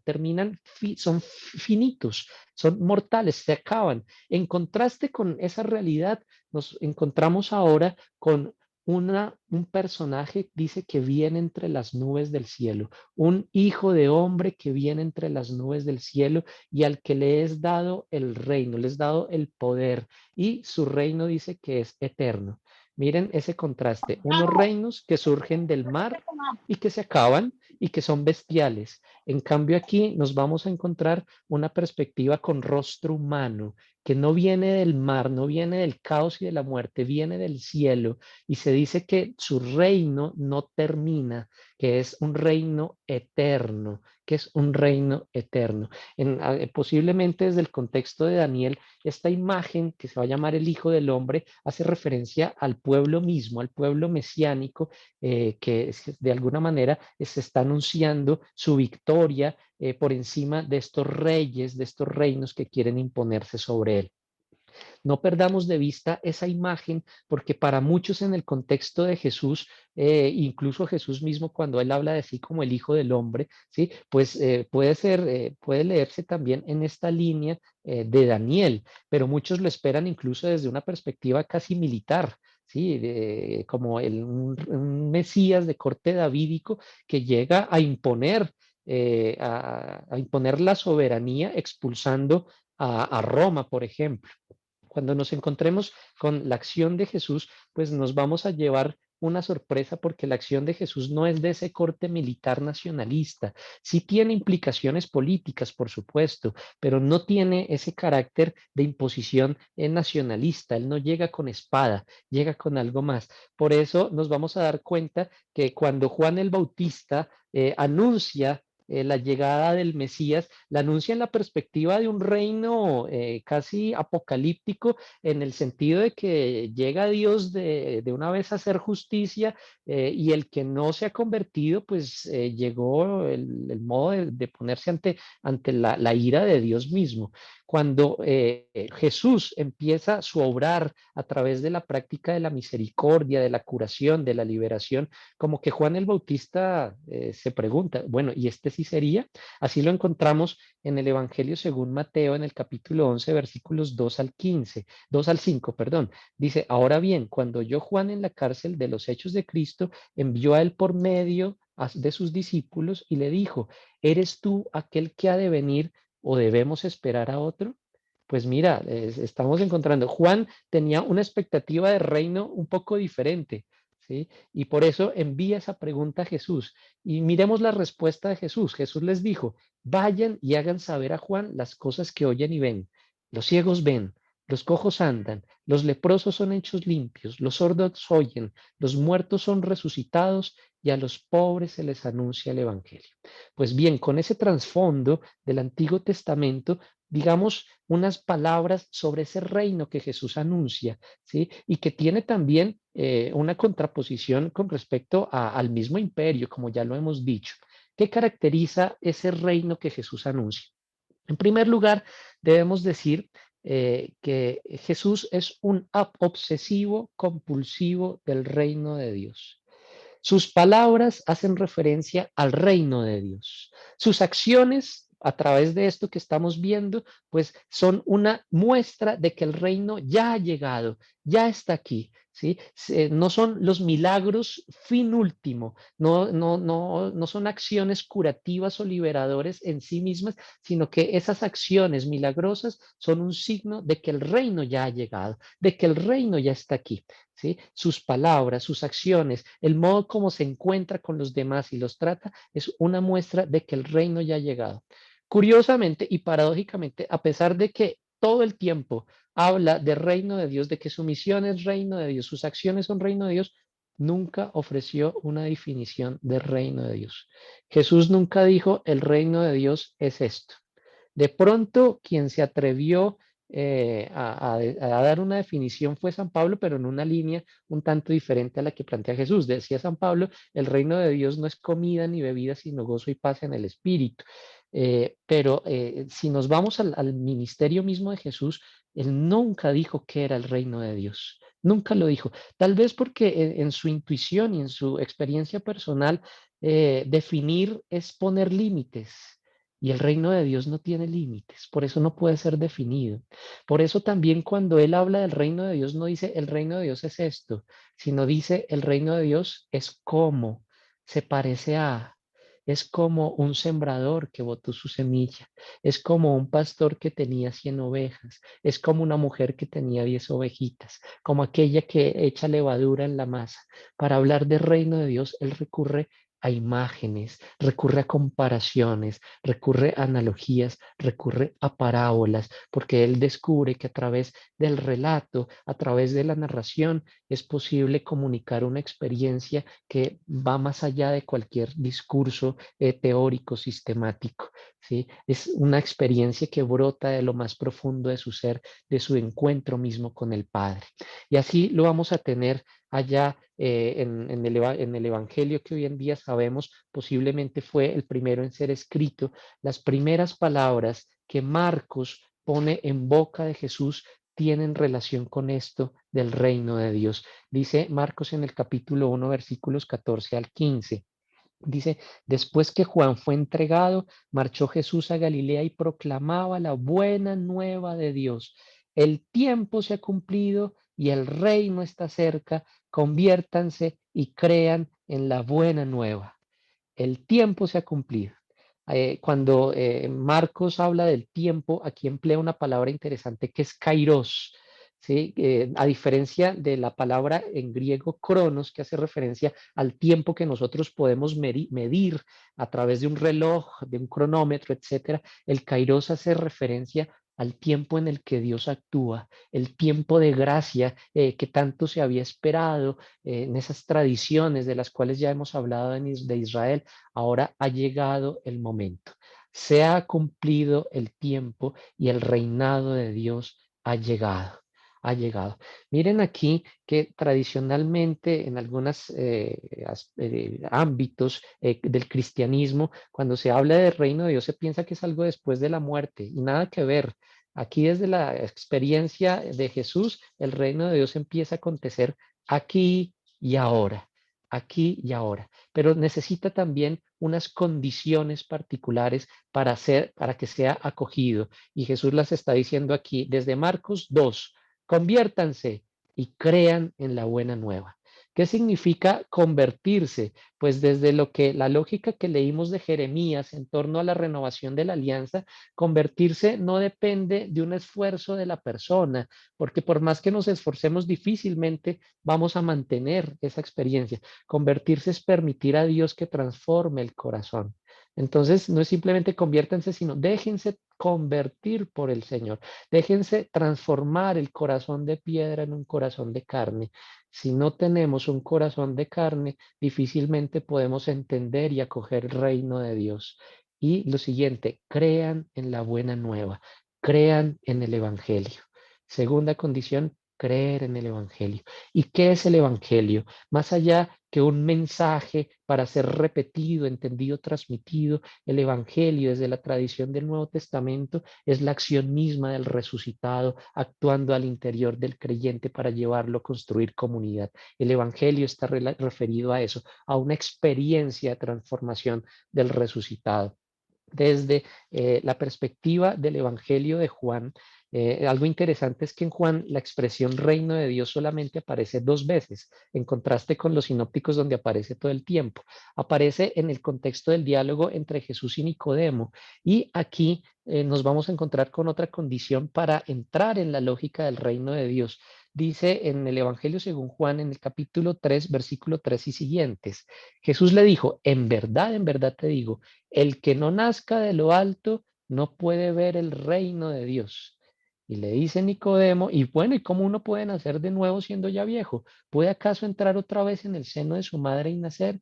son finitos, son mortales, se acaban. En contraste con esa realidad, nos encontramos ahora con un personaje, dice, que viene entre las nubes del cielo, un hijo de hombre que viene entre las nubes del cielo, y al que le es dado el reino, le es dado el poder, y su reino dice que es eterno. Miren ese contraste, unos reinos que surgen del mar y que se acaban y que son bestiales. En cambio aquí nos vamos a encontrar una perspectiva con rostro humano, que no viene del mar, no viene del caos y de la muerte, viene del cielo, y se dice que su reino no termina, que es un reino eterno, que es un reino eterno. Posiblemente desde el contexto de Daniel, esta imagen que se va a llamar el Hijo del Hombre hace referencia al pueblo mismo, al pueblo mesiánico, que de alguna manera se está anunciando su victoria por encima de estos reyes, de estos reinos que quieren imponerse sobre él. No perdamos de vista esa imagen, porque para muchos en el contexto de Jesús, incluso Jesús mismo cuando él habla de sí como el Hijo del Hombre, ¿sí? Pues puede leerse también en esta línea de Daniel, pero muchos lo esperan incluso desde una perspectiva casi militar. Sí, como un Mesías de corte davídico que llega a imponer, a imponer la soberanía expulsando a Roma, por ejemplo. Cuando nos encontremos con la acción de Jesús, pues nos vamos a llevar una sorpresa porque la acción de Jesús no es de ese corte militar nacionalista. Sí tiene implicaciones políticas, por supuesto, pero no tiene ese carácter de imposición nacionalista. Él no llega con espada, llega con algo más. Por eso nos vamos a dar cuenta que cuando Juan el Bautista anuncia la llegada del Mesías, la anuncia en la perspectiva de un reino casi apocalíptico, en el sentido de que llega Dios de una vez a hacer justicia, y el que no se ha convertido, pues llegó el modo de ponerse ante la ira de Dios mismo. Cuando Jesús empieza su obrar a través de la práctica de la misericordia, de la curación, de la liberación, como que Juan el Bautista se pregunta, bueno, ¿y este sí sería? Así lo encontramos en el Evangelio según Mateo, en el capítulo 11, versículos 2 al 15, 2 al 5, perdón. Dice, ahora bien, cuando oyó Juan en la cárcel de los Hechos de Cristo, envió a él por medio de sus discípulos y le dijo, ¿eres tú aquel que ha de venir o debemos esperar a otro? Pues mira, estamos encontrando, Juan tenía una expectativa de reino un poco diferente, ¿sí? Y por eso envía esa pregunta a Jesús. Y miremos la respuesta de Jesús. Jesús les dijo, vayan y hagan saber a Juan las cosas que oyen y ven. Los ciegos ven, los cojos andan, los leprosos son hechos limpios, los sordos oyen, los muertos son resucitados y a los pobres se les anuncia el Evangelio. Pues bien, con ese trasfondo del Antiguo Testamento, digamos unas palabras sobre ese reino que Jesús anuncia, ¿sí? Y que tiene también una contraposición con respecto al mismo imperio, como ya lo hemos dicho. ¿Qué caracteriza ese reino que Jesús anuncia? En primer lugar, debemos decir que Jesús es un obsesivo compulsivo del reino de Dios. Sus palabras hacen referencia al reino de Dios. Sus acciones, a través de esto que estamos viendo, pues son una muestra de que el reino ya ha llegado, ya está aquí. ¿Sí? No son los milagros fin último, no son acciones curativas o liberadores en sí mismas, sino que esas acciones milagrosas son un signo de que el reino ya ha llegado, de que el reino ya está aquí. ¿Sí? Sus palabras, sus acciones, el modo como se encuentra con los demás y los trata, es una muestra de que el reino ya ha llegado. Curiosamente y paradójicamente, a pesar de que todo el tiempo habla de reino de Dios, de que su misión es reino de Dios, sus acciones son reino de Dios, nunca ofreció una definición de reino de Dios. Jesús nunca dijo, el reino de Dios es esto. De pronto, quien se atrevió a dar una definición fue San Pablo, pero en una línea un tanto diferente a la que plantea Jesús. Decía San Pablo, el reino de Dios no es comida ni bebida, sino gozo y paz en el Espíritu. Pero si nos vamos al ministerio mismo de Jesús, él nunca dijo que era el reino de Dios. Nunca lo dijo. Tal vez porque en su intuición y en su experiencia personal, definir es poner límites. Y el reino de Dios no tiene límites, por eso no puede ser definido. Por eso también cuando él habla del reino de Dios no dice el reino de Dios es esto, sino dice el reino de Dios es como, se parece a, es como un sembrador que botó su semilla, es como un pastor que tenía 100 ovejas, es como una mujer que tenía 10 ovejitas, como aquella que echa levadura en la masa. Para hablar del reino de Dios, él recurre a imágenes, recurre a comparaciones, recurre a analogías, recurre a parábolas, porque él descubre que a través del relato, a través de la narración, es posible comunicar una experiencia que va más allá de cualquier discurso teórico sistemático. ¿Sí? Es una experiencia que brota de lo más profundo de su ser, de su encuentro mismo con el Padre. Y así lo vamos a tener allá en el Evangelio que hoy en día sabemos posiblemente fue el primero en ser escrito, las primeras palabras que Marcos pone en boca de Jesús tienen relación con esto del reino de Dios. Dice Marcos en el capítulo 1, versículos 14 al 15. Dice, después que Juan fue entregado, marchó Jesús a Galilea y proclamaba la buena nueva de Dios. El tiempo se ha cumplido y el reino está cerca. Conviértanse y crean en la buena nueva. El tiempo se ha cumplido. Cuando Marcos habla del tiempo, aquí emplea una palabra interesante que es kairos, ¿sí? A diferencia de la palabra en griego cronos, que hace referencia al tiempo que nosotros podemos medir a través de un reloj, de un cronómetro, etcétera, el kairos hace referencia al tiempo en el que Dios actúa, el tiempo de gracia que tanto se había esperado en esas tradiciones de las cuales ya hemos hablado de Israel. Ahora ha llegado el momento. Se ha cumplido el tiempo y el reinado de Dios ha llegado. Ha llegado. Miren aquí que tradicionalmente en algunos ámbitos del cristianismo, cuando se habla del reino de Dios, se piensa que es algo después de la muerte y nada que ver. Aquí desde la experiencia de Jesús, el reino de Dios empieza a acontecer aquí y ahora, aquí y ahora. Pero necesita también unas condiciones particulares para que sea acogido. Y Jesús las está diciendo aquí desde Marcos 2, conviértanse y crean en la buena nueva. ¿Qué significa convertirse? Pues desde lo que la lógica que leímos de Jeremías en torno a la renovación de la alianza, convertirse no depende de un esfuerzo de la persona, porque por más que nos esforcemos difícilmente vamos a mantener esa experiencia. Convertirse es permitir a Dios que transforme el corazón. Entonces, no es simplemente conviértanse, sino déjense convertir por el Señor. Déjense transformar el corazón de piedra en un corazón de carne. Si no tenemos un corazón de carne, difícilmente podemos entender y acoger el reino de Dios. Y lo siguiente, crean en la buena nueva, crean en el Evangelio. Segunda condición, creer en el Evangelio. ¿Y qué es el Evangelio? Más allá que un mensaje para ser repetido, entendido, transmitido, el Evangelio desde la tradición del Nuevo Testamento es la acción misma del resucitado actuando al interior del creyente para llevarlo a construir comunidad. El Evangelio está referido a eso, a una experiencia de transformación del resucitado. Desde la perspectiva del Evangelio de Juan, algo interesante es que en Juan la expresión reino de Dios solamente aparece 2 veces, en contraste con los sinópticos donde aparece todo el tiempo. Aparece en el contexto del diálogo entre Jesús y Nicodemo, y aquí nos vamos a encontrar con otra condición para entrar en la lógica del reino de Dios. Dice en el Evangelio según Juan, en el capítulo 3, versículo 3 y siguientes, Jesús le dijo, en verdad te digo, el que no nazca de lo alto no puede ver el reino de Dios. Y le dice Nicodemo, y bueno, ¿y cómo uno puede nacer de nuevo siendo ya viejo? ¿Puede acaso entrar otra vez en el seno de su madre y nacer?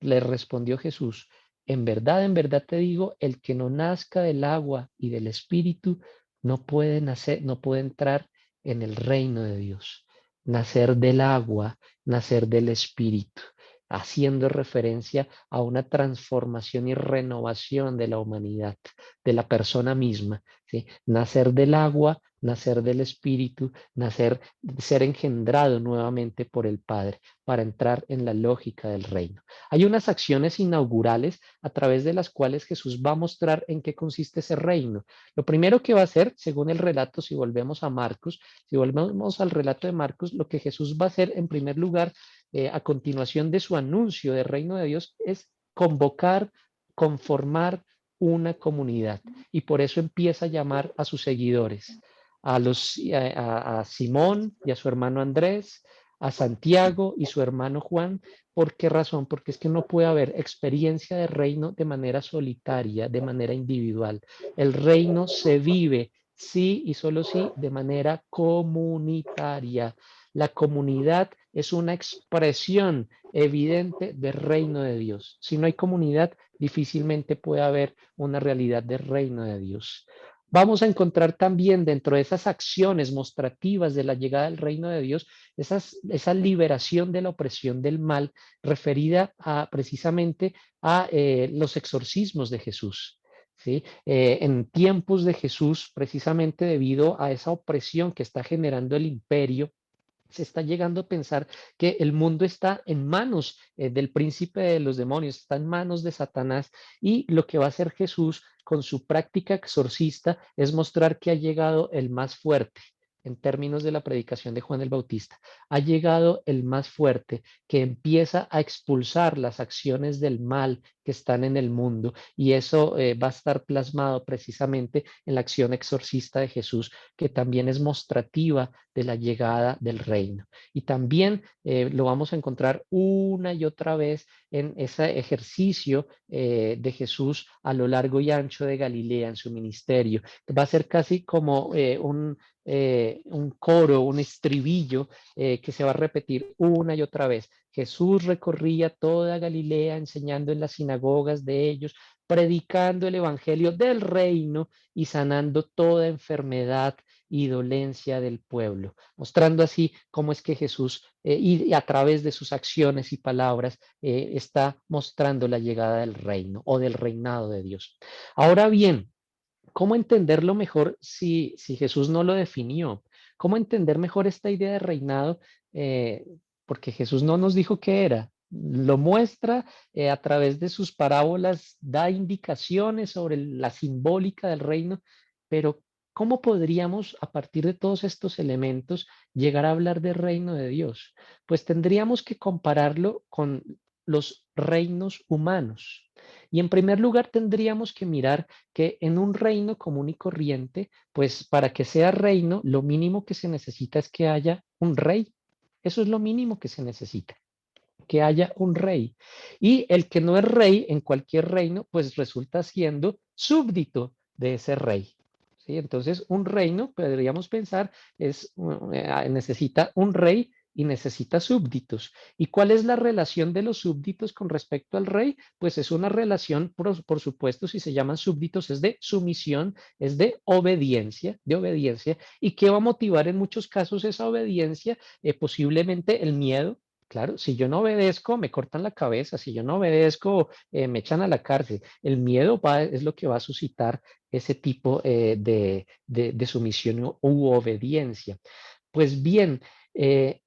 Le respondió Jesús, en verdad te digo, el que no nazca del agua y del espíritu no puede nacer, no puede entrar en el reino de Dios. Nacer del agua, nacer del espíritu, haciendo referencia a una transformación y renovación de la humanidad, de la persona misma, ¿sí? Nacer del agua, nacer del espíritu, nacer, ser engendrado nuevamente por el Padre para entrar en la lógica del reino. Hay unas acciones inaugurales a través de las cuales Jesús va a mostrar en qué consiste ese reino. Lo primero que va a hacer, según el relato, si volvemos a Marcos, si volvemos al relato de Marcos, lo que Jesús va a hacer en primer lugar, a continuación de su anuncio del reino de Dios, es convocar, conformar una comunidad. Y por eso empieza a llamar a sus seguidores, a Simón y a su hermano Andrés, a Santiago y su hermano Juan. ¿Por qué razón? Porque es que no puede haber experiencia de reino de manera solitaria, de manera individual. El reino se vive, sí y solo sí, de manera comunitaria. La comunidad es una expresión evidente del reino de Dios. Si no hay comunidad, difícilmente puede haber una realidad del reino de Dios. Vamos a encontrar también dentro de esas acciones mostrativas de la llegada del reino de Dios, esa liberación de la opresión del mal referida precisamente a los exorcismos de Jesús. ¿sí? En tiempos de Jesús, precisamente debido a esa opresión que está generando el imperio, se está llegando a pensar que el mundo está en manos del príncipe de los demonios, está en manos de Satanás, y lo que va a hacer Jesús con su práctica exorcista es mostrar que ha llegado el más fuerte. En términos de la predicación de Juan el Bautista, ha llegado el más fuerte que empieza a expulsar las acciones del mal que están en el mundo, y eso va a estar plasmado precisamente en la acción exorcista de Jesús, que también es mostrativa de la llegada del reino. Y también lo vamos a encontrar una y otra vez en ese ejercicio de Jesús a lo largo y ancho de Galilea en su ministerio. Va a ser casi como un coro, un estribillo que se va a repetir una y otra vez. Jesús recorría toda Galilea enseñando en las sinagogas de ellos, predicando el evangelio del reino y sanando toda enfermedad y dolencia del pueblo, mostrando así cómo es que Jesús, y a través de sus acciones y palabras, está mostrando la llegada del reino o del reinado de Dios. Ahora bien, ¿cómo entenderlo mejor si Jesús no lo definió? ¿Cómo entender mejor esta idea de reinado? Eh, Porque Jesús no nos dijo qué era. Lo muestra a través de sus parábolas, da indicaciones sobre la simbólica del reino, pero ¿cómo podríamos, a partir de todos estos elementos, llegar a hablar del reino de Dios? Pues tendríamos que compararlo con los reinos humanos. Y en primer lugar tendríamos que mirar que en un reino común y corriente, pues para que sea reino, lo mínimo que se necesita es que haya un rey. Eso es lo mínimo que se necesita, que haya un rey. Y el que no es rey en cualquier reino, pues resulta siendo súbdito de ese rey. ¿Sí? Entonces, un reino, podríamos pensar, necesita un rey y necesita súbditos. ¿Y cuál es la relación de los súbditos con respecto al rey? Pues es una relación, por supuesto, si se llaman súbditos, es de sumisión, es de obediencia, de obediencia. ¿Y qué va a motivar en muchos casos esa obediencia? Posiblemente el miedo. Claro, si yo no obedezco, me cortan la cabeza; si yo no obedezco, me echan a la cárcel. El miedo es lo que va a suscitar ese tipo de sumisión u obediencia. Pues bien, eh,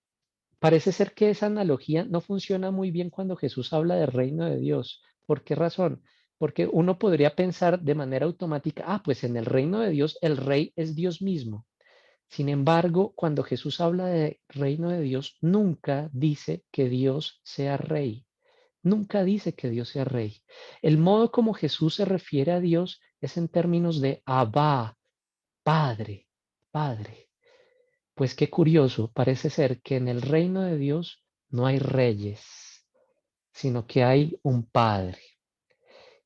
parece ser que esa analogía no funciona muy bien cuando Jesús habla del reino de Dios. ¿Por qué razón? Porque uno podría pensar de manera automática, pues en el reino de Dios el rey es Dios mismo. Sin embargo, cuando Jesús habla de reino de Dios, nunca dice que Dios sea rey. Nunca dice que Dios sea rey. El modo como Jesús se refiere a Dios es en términos de Abba, Padre, Padre. Pues qué curioso, parece ser que en el reino de Dios no hay reyes, sino que hay un Padre.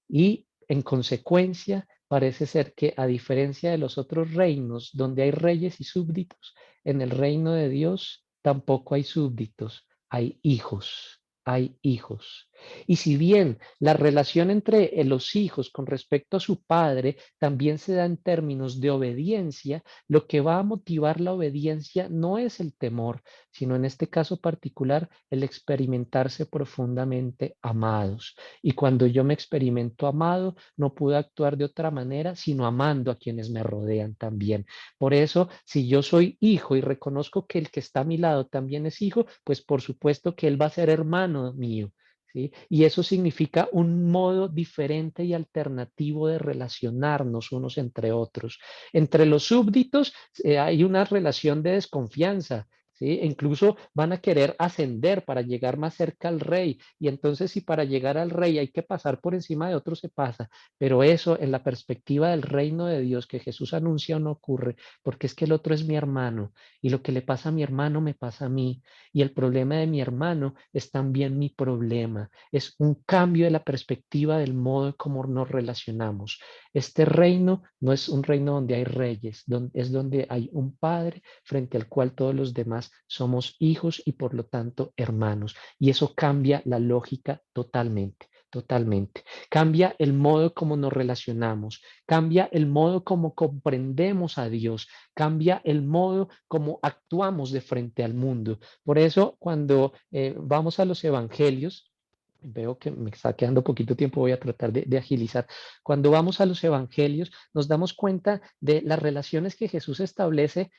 Y en consecuencia, parece ser que a diferencia de los otros reinos donde hay reyes y súbditos, en el reino de Dios tampoco hay súbditos, hay hijos, hay hijos. Y si bien la relación entre los hijos con respecto a su padre también se da en términos de obediencia, lo que va a motivar la obediencia no es el temor, sino en este caso particular el experimentarse profundamente amados. Y cuando yo me experimento amado, no puedo actuar de otra manera sino amando a quienes me rodean también. Por eso, si yo soy hijo y reconozco que el que está a mi lado también es hijo, pues por supuesto que él va a ser hermano mío. ¿Sí? Y eso significa un modo diferente y alternativo de relacionarnos unos entre otros. Entre los súbditos hay una relación de desconfianza. ¿Sí? E incluso van a querer ascender para llegar más cerca al rey. Y entonces, si para llegar al rey hay que pasar por encima de otro, se pasa. Pero eso en la perspectiva del reino de Dios que Jesús anuncia no ocurre, porque es que el otro es mi hermano, y lo que le pasa a mi hermano me pasa a mí. Y el problema de mi hermano es también mi problema. Es un cambio de la perspectiva del modo como nos relacionamos. Este reino no es un reino donde hay reyes, es donde hay un padre frente al cual todos los demás somos hijos y por lo tanto hermanos. Y eso cambia la lógica totalmente. Totalmente. Cambia el modo como nos relacionamos, cambia el modo como comprendemos a Dios, cambia el modo como actuamos de frente al mundo. Por eso, cuando vamos a los evangelios, Veo que me está quedando poquito tiempo, voy a tratar de agilizar. Cuando vamos a los evangelios, nos damos cuenta de las relaciones que Jesús establece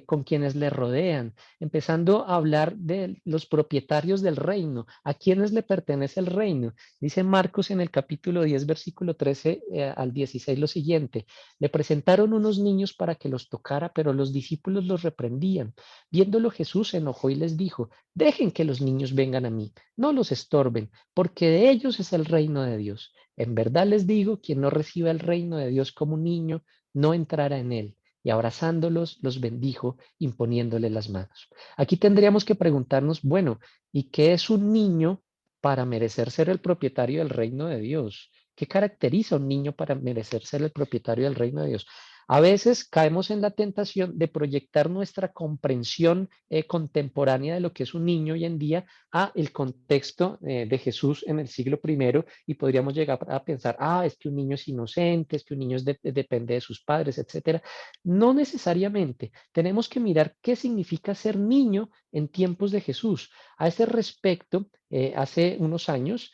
con quienes le rodean, empezando a hablar de los propietarios del reino, a quienes le pertenece el reino. Dice Marcos en el capítulo 10, versículo 13 al 16 lo siguiente: le presentaron unos niños para que los tocara, pero los discípulos los reprendían. Viéndolo Jesús se enojó y les dijo: dejen que los niños vengan a mí, no los estorben, porque de ellos es el reino de Dios. En verdad les digo, quien no reciba el reino de Dios como un niño, no entrará en él. Y abrazándolos, los bendijo, imponiéndole las manos. Aquí tendríamos que preguntarnos, bueno, ¿y qué es un niño para merecer ser el propietario del reino de Dios? ¿Qué caracteriza a un niño para merecer ser el propietario del reino de Dios? A veces caemos en la tentación de proyectar nuestra comprensión contemporánea de lo que es un niño hoy en día a el contexto de Jesús en el siglo primero, y podríamos llegar a pensar, es que un niño es inocente, es que un niño depende de sus padres, etcétera. No necesariamente. Tenemos que mirar qué significa ser niño en tiempos de Jesús. A ese respecto, hace unos años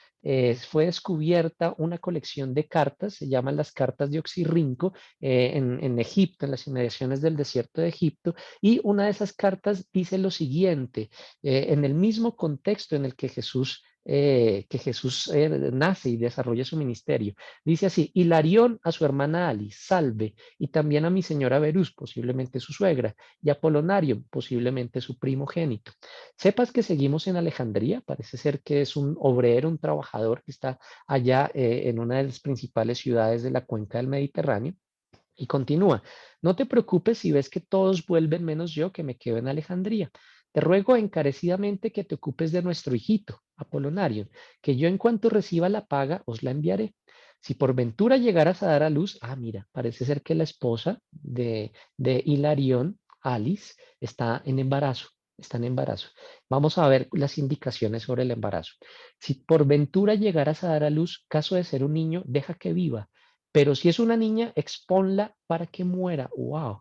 fue descubierta una colección de cartas, se llaman las cartas de Oxirrinco, en Egipto, en las inmediaciones del desierto de Egipto, y una de esas cartas dice lo siguiente: en el mismo contexto en el que Jesús nace y desarrolla su ministerio. Dice así: Hilarión a su hermana Alice, salve, y también a mi señora Verus, posiblemente su suegra, y a Polonario, posiblemente su primogénito. Sepas que seguimos en Alejandría, parece ser que es un obrero, un trabajador que está allá en una de las principales ciudades de la cuenca del Mediterráneo. Y continúa: no te preocupes si ves que todos vuelven menos yo, que me quedo en Alejandría. Te ruego encarecidamente que te ocupes de nuestro hijito, Apolonario, que yo en cuanto reciba la paga os la enviaré. Si por ventura llegaras a dar a luz, mira, parece ser que la esposa de Hilarión, Alice, está en embarazo. Vamos a ver las indicaciones sobre el embarazo. Si por ventura llegaras a dar a luz, caso de ser un niño, deja que viva, pero si es una niña, exponla para que muera. ¡Wow!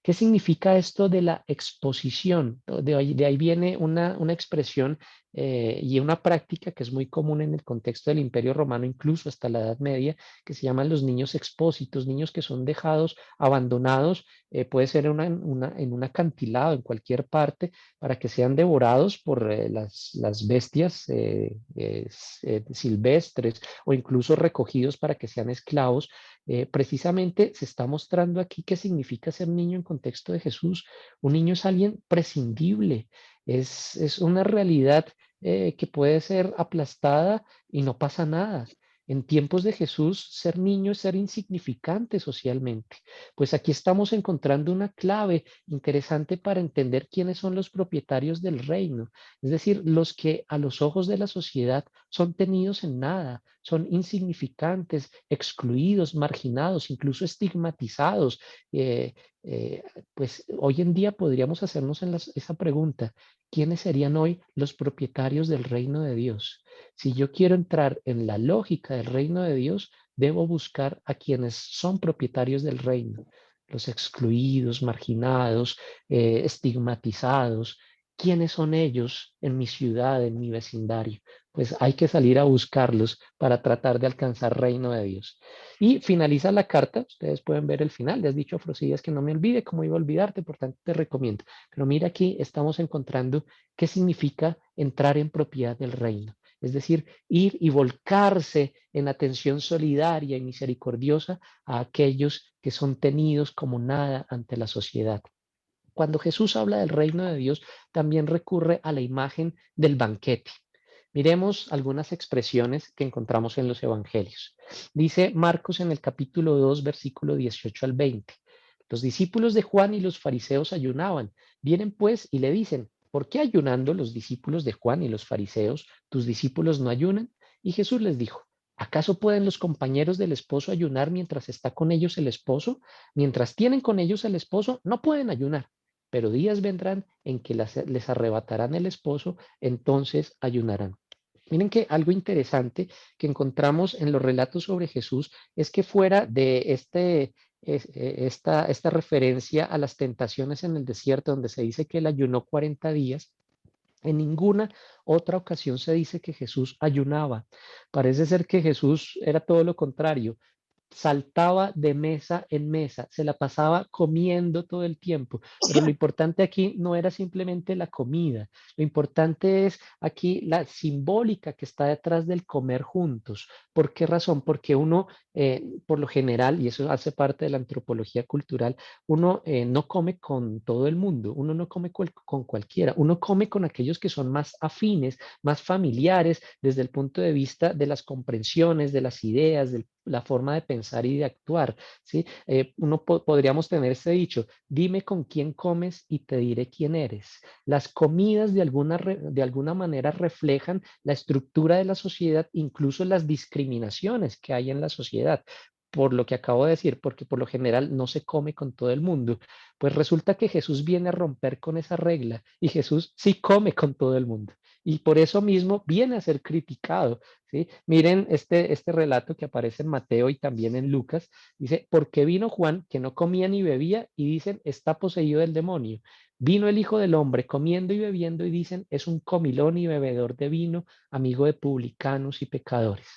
¿Qué significa esto de la exposición? De ahí viene una expresión y una práctica que es muy común en el contexto del Imperio Romano, incluso hasta la Edad Media, que se llaman los niños expósitos, niños que son dejados, abandonados, puede ser en un acantilado, en cualquier parte, para que sean devorados por las bestias silvestres, o incluso recogidos para que sean esclavos. Precisamente se está mostrando aquí qué significa ser niño en contexto de Jesús. Un niño es alguien prescindible, es una realidad que puede ser aplastada y no pasa nada. En tiempos de Jesús, ser niño es ser insignificante socialmente. Pues aquí estamos encontrando una clave interesante para entender quiénes son los propietarios del reino, es decir, los que a los ojos de la sociedad son tenidos en nada, son insignificantes, excluidos, marginados, incluso estigmatizados. Eh, eh, pues hoy en día podríamos hacernos esa pregunta: ¿quiénes serían hoy los propietarios del reino de Dios? Si yo quiero entrar en la lógica del reino de Dios, debo buscar a quienes son propietarios del reino, los excluidos, marginados, estigmatizados. ¿Quiénes son ellos en mi ciudad, en mi vecindario? Pues hay que salir a buscarlos para tratar de alcanzar reino de Dios. Y finaliza la carta, ustedes pueden ver el final: le has dicho a Frosías que no me olvide, cómo iba a olvidarte, por tanto te recomiendo. Pero mira, aquí estamos encontrando qué significa entrar en propiedad del reino. Es decir, ir y volcarse en atención solidaria y misericordiosa a aquellos que son tenidos como nada ante la sociedad. Cuando Jesús habla del reino de Dios, también recurre a la imagen del banquete. Miremos algunas expresiones que encontramos en los evangelios. Dice Marcos en el capítulo 2, versículo 18 al 20: los discípulos de Juan y los fariseos ayunaban. Vienen pues y le dicen: ¿por qué ayunando los discípulos de Juan y los fariseos, tus discípulos no ayunan? Y Jesús les dijo: ¿acaso pueden los compañeros del esposo ayunar mientras está con ellos el esposo? Mientras tienen con ellos el esposo, no pueden ayunar. Pero días vendrán en que les arrebatarán el esposo, entonces ayunarán. Miren que algo interesante que encontramos en los relatos sobre Jesús es que fuera de esta referencia a las tentaciones en el desierto, donde se dice que él ayunó 40 días, En ninguna otra ocasión se dice que Jesús ayunaba. Parece ser que Jesús era todo lo contrario, saltaba de mesa en mesa, se la pasaba comiendo todo el tiempo, pero lo importante aquí no era simplemente la comida, lo importante es aquí la simbólica que está detrás del comer juntos. ¿Por qué razón? Porque uno, por lo general, y eso hace parte de la antropología cultural, uno no come con todo el mundo, uno no come con cualquiera, uno come con aquellos que son más afines, más familiares desde el punto de vista de las comprensiones, de las ideas, de la forma de pensar y de actuar, ¿sí? Uno podríamos tener ese dicho, dime con quién comes y te diré quién eres. Las comidas de alguna manera reflejan la estructura de la sociedad, incluso las discriminaciones que hay en la sociedad. Por lo que acabo de decir, porque por lo general no se come con todo el mundo, pues resulta que Jesús viene a romper con esa regla y Jesús sí come con todo el mundo. Y por eso mismo viene a ser criticado, ¿sí? Miren este relato que aparece en Mateo y también en Lucas. Dice, porque vino Juan que no comía ni bebía y dicen, está poseído del demonio. Vino el Hijo del Hombre comiendo y bebiendo y dicen, es un comilón y bebedor de vino, amigo de publicanos y pecadores.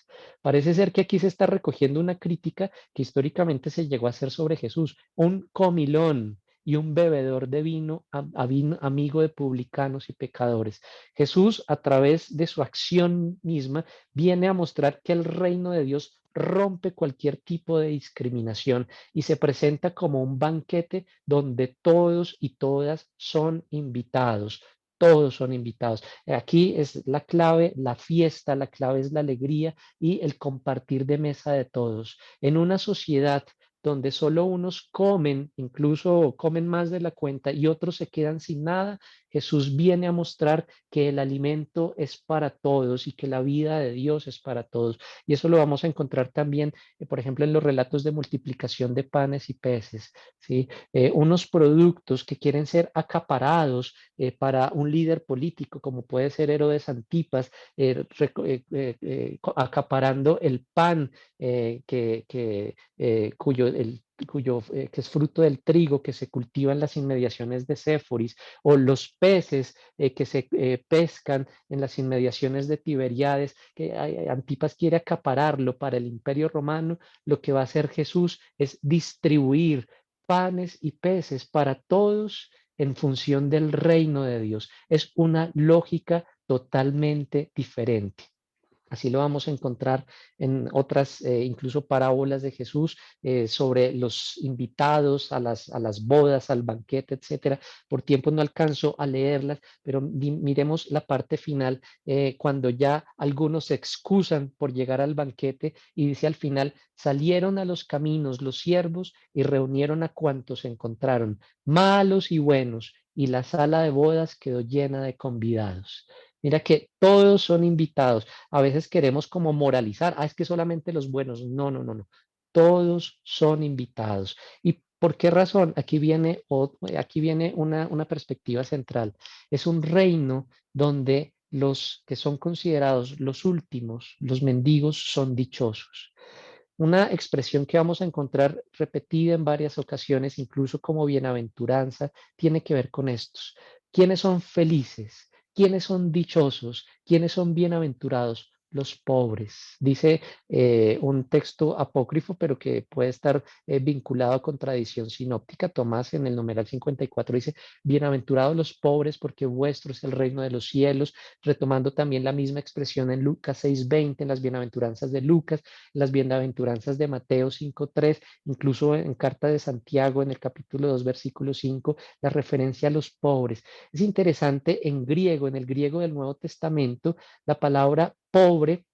Parece ser que aquí se está recogiendo una crítica que históricamente se llegó a hacer sobre Jesús. Un comilón y un bebedor de vino, amigo de publicanos y pecadores. Jesús, a través de su acción misma, viene a mostrar que el reino de Dios rompe cualquier tipo de discriminación y se presenta como un banquete donde todos y todas son invitados. Todos son invitados. Aquí es la clave, la fiesta, la clave es la alegría y el compartir de mesa de todos. En una sociedad donde solo unos comen, incluso comen más de la cuenta y otros se quedan sin nada, Jesús viene a mostrar que el alimento es para todos y que la vida de Dios es para todos. Y eso lo vamos a encontrar también, por ejemplo, en los relatos de multiplicación de panes y peces, ¿sí? Unos productos que quieren ser acaparados para un líder político, como puede ser Herodes Antipas, acaparando el pan que es fruto del trigo que se cultiva en las inmediaciones de Séforis, o los peces que se pescan en las inmediaciones de Tiberiades, que Antipas quiere acapararlo para el Imperio Romano. Lo que va a hacer Jesús es distribuir panes y peces para todos en función del reino de Dios. Es una lógica totalmente diferente. Así lo vamos a encontrar en otras, incluso parábolas de Jesús sobre los invitados a las bodas, al banquete, etcétera. Por tiempo no alcanzo a leerlas, pero miremos la parte final, cuando ya algunos se excusan por llegar al banquete y dice al final, salieron a los caminos los siervos y reunieron a cuantos encontraron, malos y buenos, y la sala de bodas quedó llena de convidados. Mira que todos son invitados. A veces queremos como moralizar, es que solamente los buenos. No, no, no, no. Todos son invitados. ¿Y por qué razón? Aquí viene una perspectiva central. Es un reino donde los que son considerados los últimos, los mendigos, son dichosos. Una expresión que vamos a encontrar repetida en varias ocasiones, incluso como bienaventuranza, tiene que ver con estos. ¿Quiénes son felices? ¿Quiénes son dichosos? ¿Quiénes son bienaventurados? Los pobres. Dice un texto apócrifo, pero que puede estar vinculado con tradición sinóptica. Tomás en el numeral 54 dice, bienaventurados los pobres porque vuestro es el reino de los cielos, retomando también la misma expresión en Lucas 6:20, en las bienaventuranzas de Lucas, las bienaventuranzas de Mateo 5:3, incluso en carta de Santiago en el capítulo 2, versículo 5, la referencia a los pobres. Es interesante en griego, en el griego del Nuevo Testamento, la palabra pobre,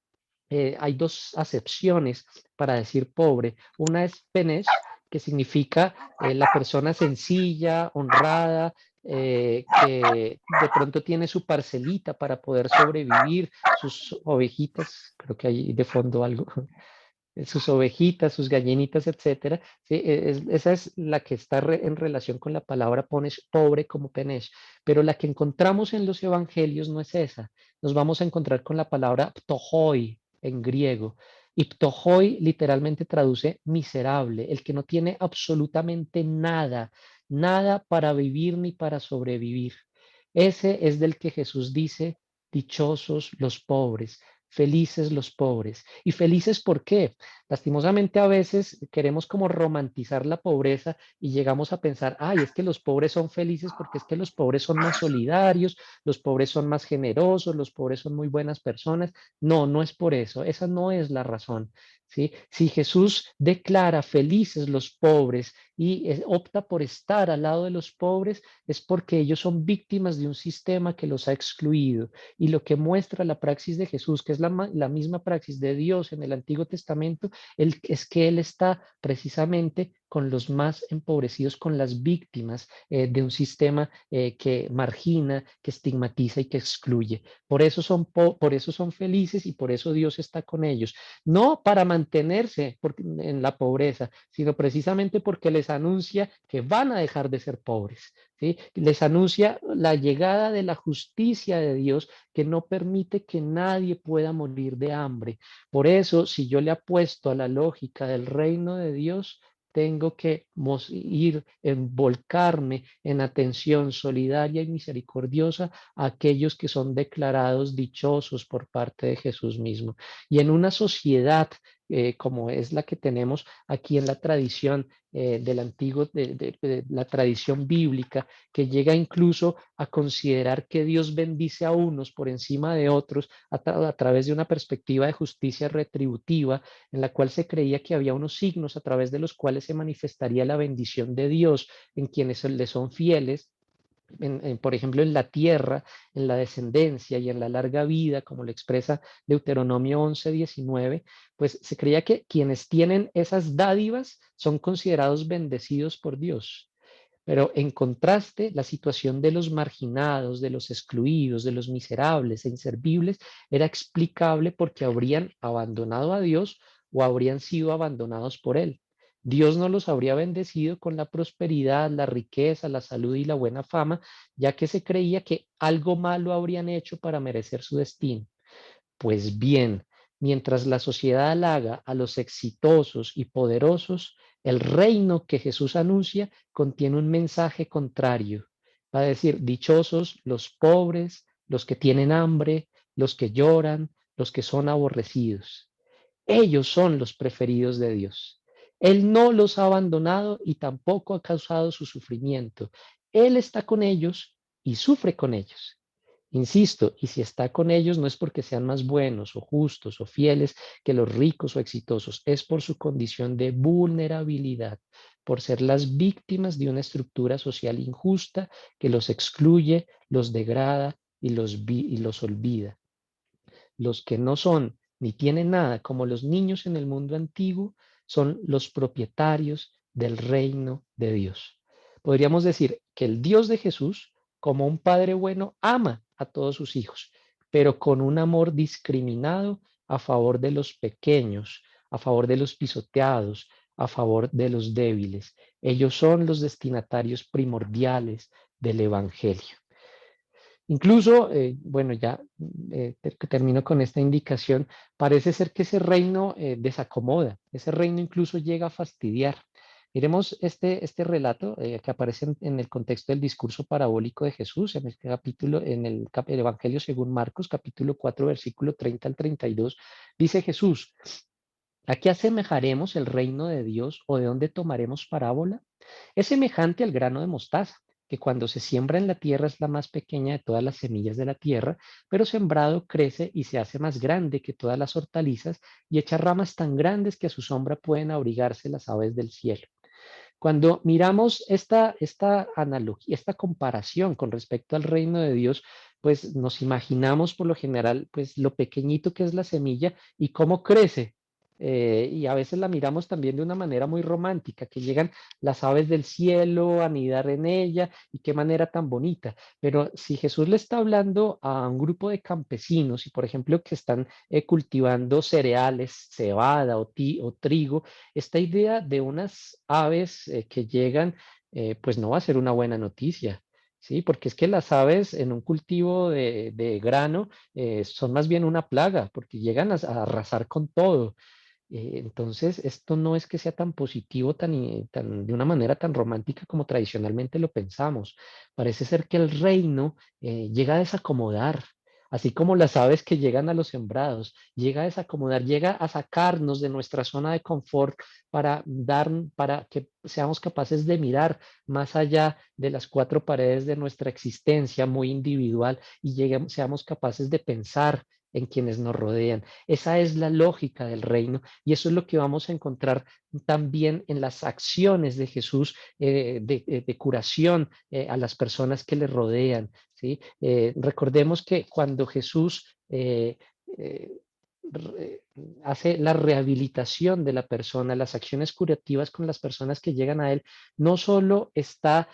hay dos acepciones para decir pobre. Una es penesh, que significa la persona sencilla, honrada, que de pronto tiene su parcelita para poder sobrevivir, sus ovejitas, creo que hay de fondo algo, sus ovejitas, sus gallinitas, etcétera. ¿Sí? Esa es la que está en relación con la palabra pones pobre como penesh, pero la que encontramos en los evangelios no es esa. Nos vamos a encontrar con la palabra ptohoi en griego. Y ptohoi literalmente traduce miserable, el que no tiene absolutamente nada, nada para vivir ni para sobrevivir. Ese es del que Jesús dice, dichosos los pobres, felices los pobres. ¿Y felices por qué? Lastimosamente a veces queremos como romantizar la pobreza y llegamos a pensar, ay, es que los pobres son felices porque es que los pobres son más solidarios, los pobres son más generosos, los pobres son muy buenas personas. No, no es por eso, esa no es la razón. ¿Sí? Si Jesús declara felices los pobres y opta por estar al lado de los pobres, es porque ellos son víctimas de un sistema que los ha excluido. Y lo que muestra la praxis de Jesús, que es la misma praxis de Dios en el Antiguo Testamento, es que Él está precisamente con los más empobrecidos, con las víctimas de un sistema que margina, que estigmatiza y que excluye. Por eso son felices y por eso Dios está con ellos. No para mantenerse en la pobreza, sino precisamente porque les anuncia que van a dejar de ser pobres. ¿Sí? Les anuncia la llegada de la justicia de Dios que no permite que nadie pueda morir de hambre. Por eso, si yo le apuesto a la lógica del reino de Dios, tengo que volcarme en atención solidaria y misericordiosa a aquellos que son declarados dichosos por parte de Jesús mismo. Y en una sociedad como es la que tenemos aquí en la tradición del antiguo, de la tradición bíblica, que llega incluso a considerar que Dios bendice a unos por encima de otros a través de una perspectiva de justicia retributiva, en la cual se creía que había unos signos a través de los cuales se manifestaría la bendición de Dios en quienes le son fieles, por ejemplo, en la tierra, en la descendencia y en la larga vida, como lo expresa Deuteronomio 11:19, pues se creía que quienes tienen esas dádivas son considerados bendecidos por Dios. Pero en contraste, la situación de los marginados, de los excluidos, de los miserables e inservibles era explicable porque habrían abandonado a Dios o habrían sido abandonados por Él. Dios no los habría bendecido con la prosperidad, la riqueza, la salud y la buena fama, ya que se creía que algo malo habrían hecho para merecer su destino. Pues bien, mientras la sociedad halaga a los exitosos y poderosos, el reino que Jesús anuncia contiene un mensaje contrario. Va a decir, dichosos los pobres, los que tienen hambre, los que lloran, los que son aborrecidos. Ellos son los preferidos de Dios. Él no los ha abandonado y tampoco ha causado su sufrimiento. Él está con ellos y sufre con ellos. Insisto, y si está con ellos no es porque sean más buenos o justos o fieles que los ricos o exitosos, es por su condición de vulnerabilidad, por ser las víctimas de una estructura social injusta que los excluye, los degrada y los olvida. Los que no son ni tienen nada, como los niños en el mundo antiguo, son los propietarios del reino de Dios. Podríamos decir que el Dios de Jesús, como un padre bueno, ama a todos sus hijos, pero con un amor discriminado a favor de los pequeños, a favor de los pisoteados, a favor de los débiles. Ellos son los destinatarios primordiales del Evangelio. Incluso, bueno, ya termino con esta indicación, parece ser que ese reino desacomoda, ese reino incluso llega a fastidiar. Miremos este relato que aparece en el contexto del discurso parabólico de Jesús, en el capítulo, el Evangelio según Marcos, capítulo 4, versículo 30 al 32, dice Jesús, ¿a qué asemejaremos el reino de Dios o de dónde tomaremos parábola? Es semejante al grano de mostaza, que cuando se siembra en la tierra es la más pequeña de todas las semillas de la tierra, pero sembrado crece y se hace más grande que todas las hortalizas y echa ramas tan grandes que a su sombra pueden abrigarse las aves del cielo. Cuando miramos esta analogía, esta comparación con respecto al reino de Dios, pues nos imaginamos por lo general pues lo pequeñito que es la semilla y cómo crece. Y a veces la miramos también de una manera muy romántica, que llegan las aves del cielo a anidar en ella y qué manera tan bonita. Pero si Jesús le está hablando a un grupo de campesinos y, por ejemplo, que están cultivando cereales, cebada o trigo, esta idea de unas aves que llegan, pues no va a ser una buena noticia, ¿sí? Porque es que las aves en un cultivo de grano son más bien una plaga, porque llegan a arrasar con todo. Entonces, esto no es que sea tan positivo, de una manera tan romántica como tradicionalmente lo pensamos. Parece ser que el reino llega a desacomodar, así como las aves que llegan a los sembrados, llega a desacomodar, llega a sacarnos de nuestra zona de confort para que seamos capaces de mirar más allá de las cuatro paredes de nuestra existencia muy individual y seamos capaces de pensar en quienes nos rodean. Esa es la lógica del reino y eso es lo que vamos a encontrar también en las acciones de Jesús de curación a las personas que le rodean. ¿Sí? Recordemos que cuando Jesús eh, hace la rehabilitación de la persona, las acciones curativas con las personas que llegan a él, no solo está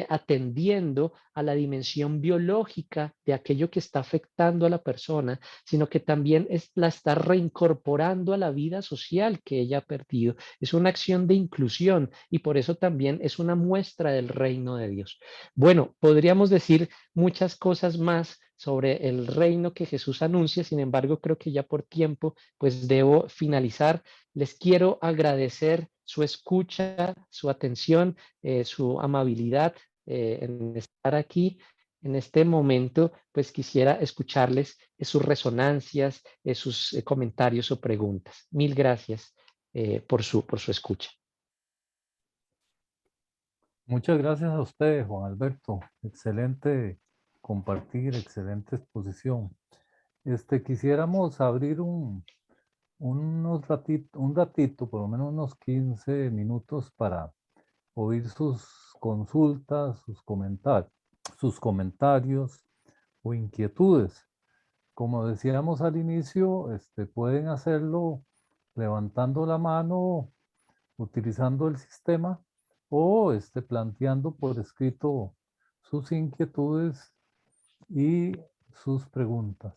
atendiendo a la dimensión biológica de aquello que está afectando a la persona, sino que también la está reincorporando a la vida social que ella ha perdido. Es una acción de inclusión y por eso también es una muestra del reino de Dios. Bueno, podríamos decir muchas cosas más sobre el reino que Jesús anuncia, sin embargo, creo que ya por tiempo, pues debo finalizar. Les quiero agradecer su escucha, su atención, su amabilidad en estar aquí. En este momento, pues quisiera escucharles sus resonancias, sus comentarios o preguntas. Mil gracias por su escucha. Muchas gracias a usted, Juan Alberto. Excelente compartir, excelente exposición. Quisiéramos abrir un ratito, por lo menos unos 15 minutos para oír sus consultas, sus comentarios o inquietudes. Como decíamos al inicio, pueden hacerlo levantando la mano, utilizando el sistema o planteando por escrito sus inquietudes y sus preguntas.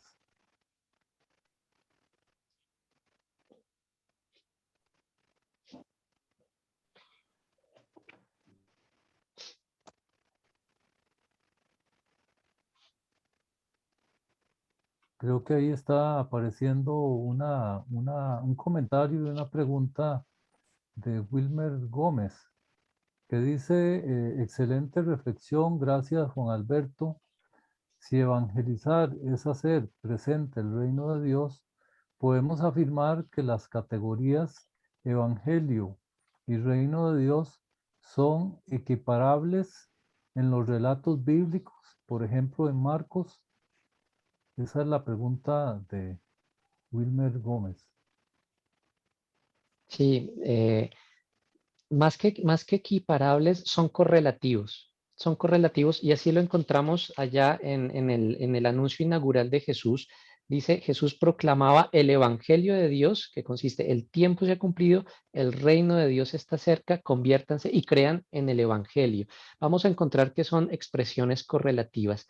Creo que ahí está apareciendo un comentario y una pregunta de Wilmer Gómez, que dice, excelente reflexión, gracias Juan Alberto. Si evangelizar es hacer presente el reino de Dios, podemos afirmar que las categorías evangelio y reino de Dios son equiparables en los relatos bíblicos, por ejemplo en Marcos. Esa es la pregunta de Wilmer Gómez. Sí, más que equiparables, son correlativos y así lo encontramos allá en el anuncio inaugural de Jesús. Dice, Jesús proclamaba el Evangelio de Dios, que consiste, el tiempo se ha cumplido, el reino de Dios está cerca, conviértanse y crean en el Evangelio. Vamos a encontrar que son expresiones correlativas.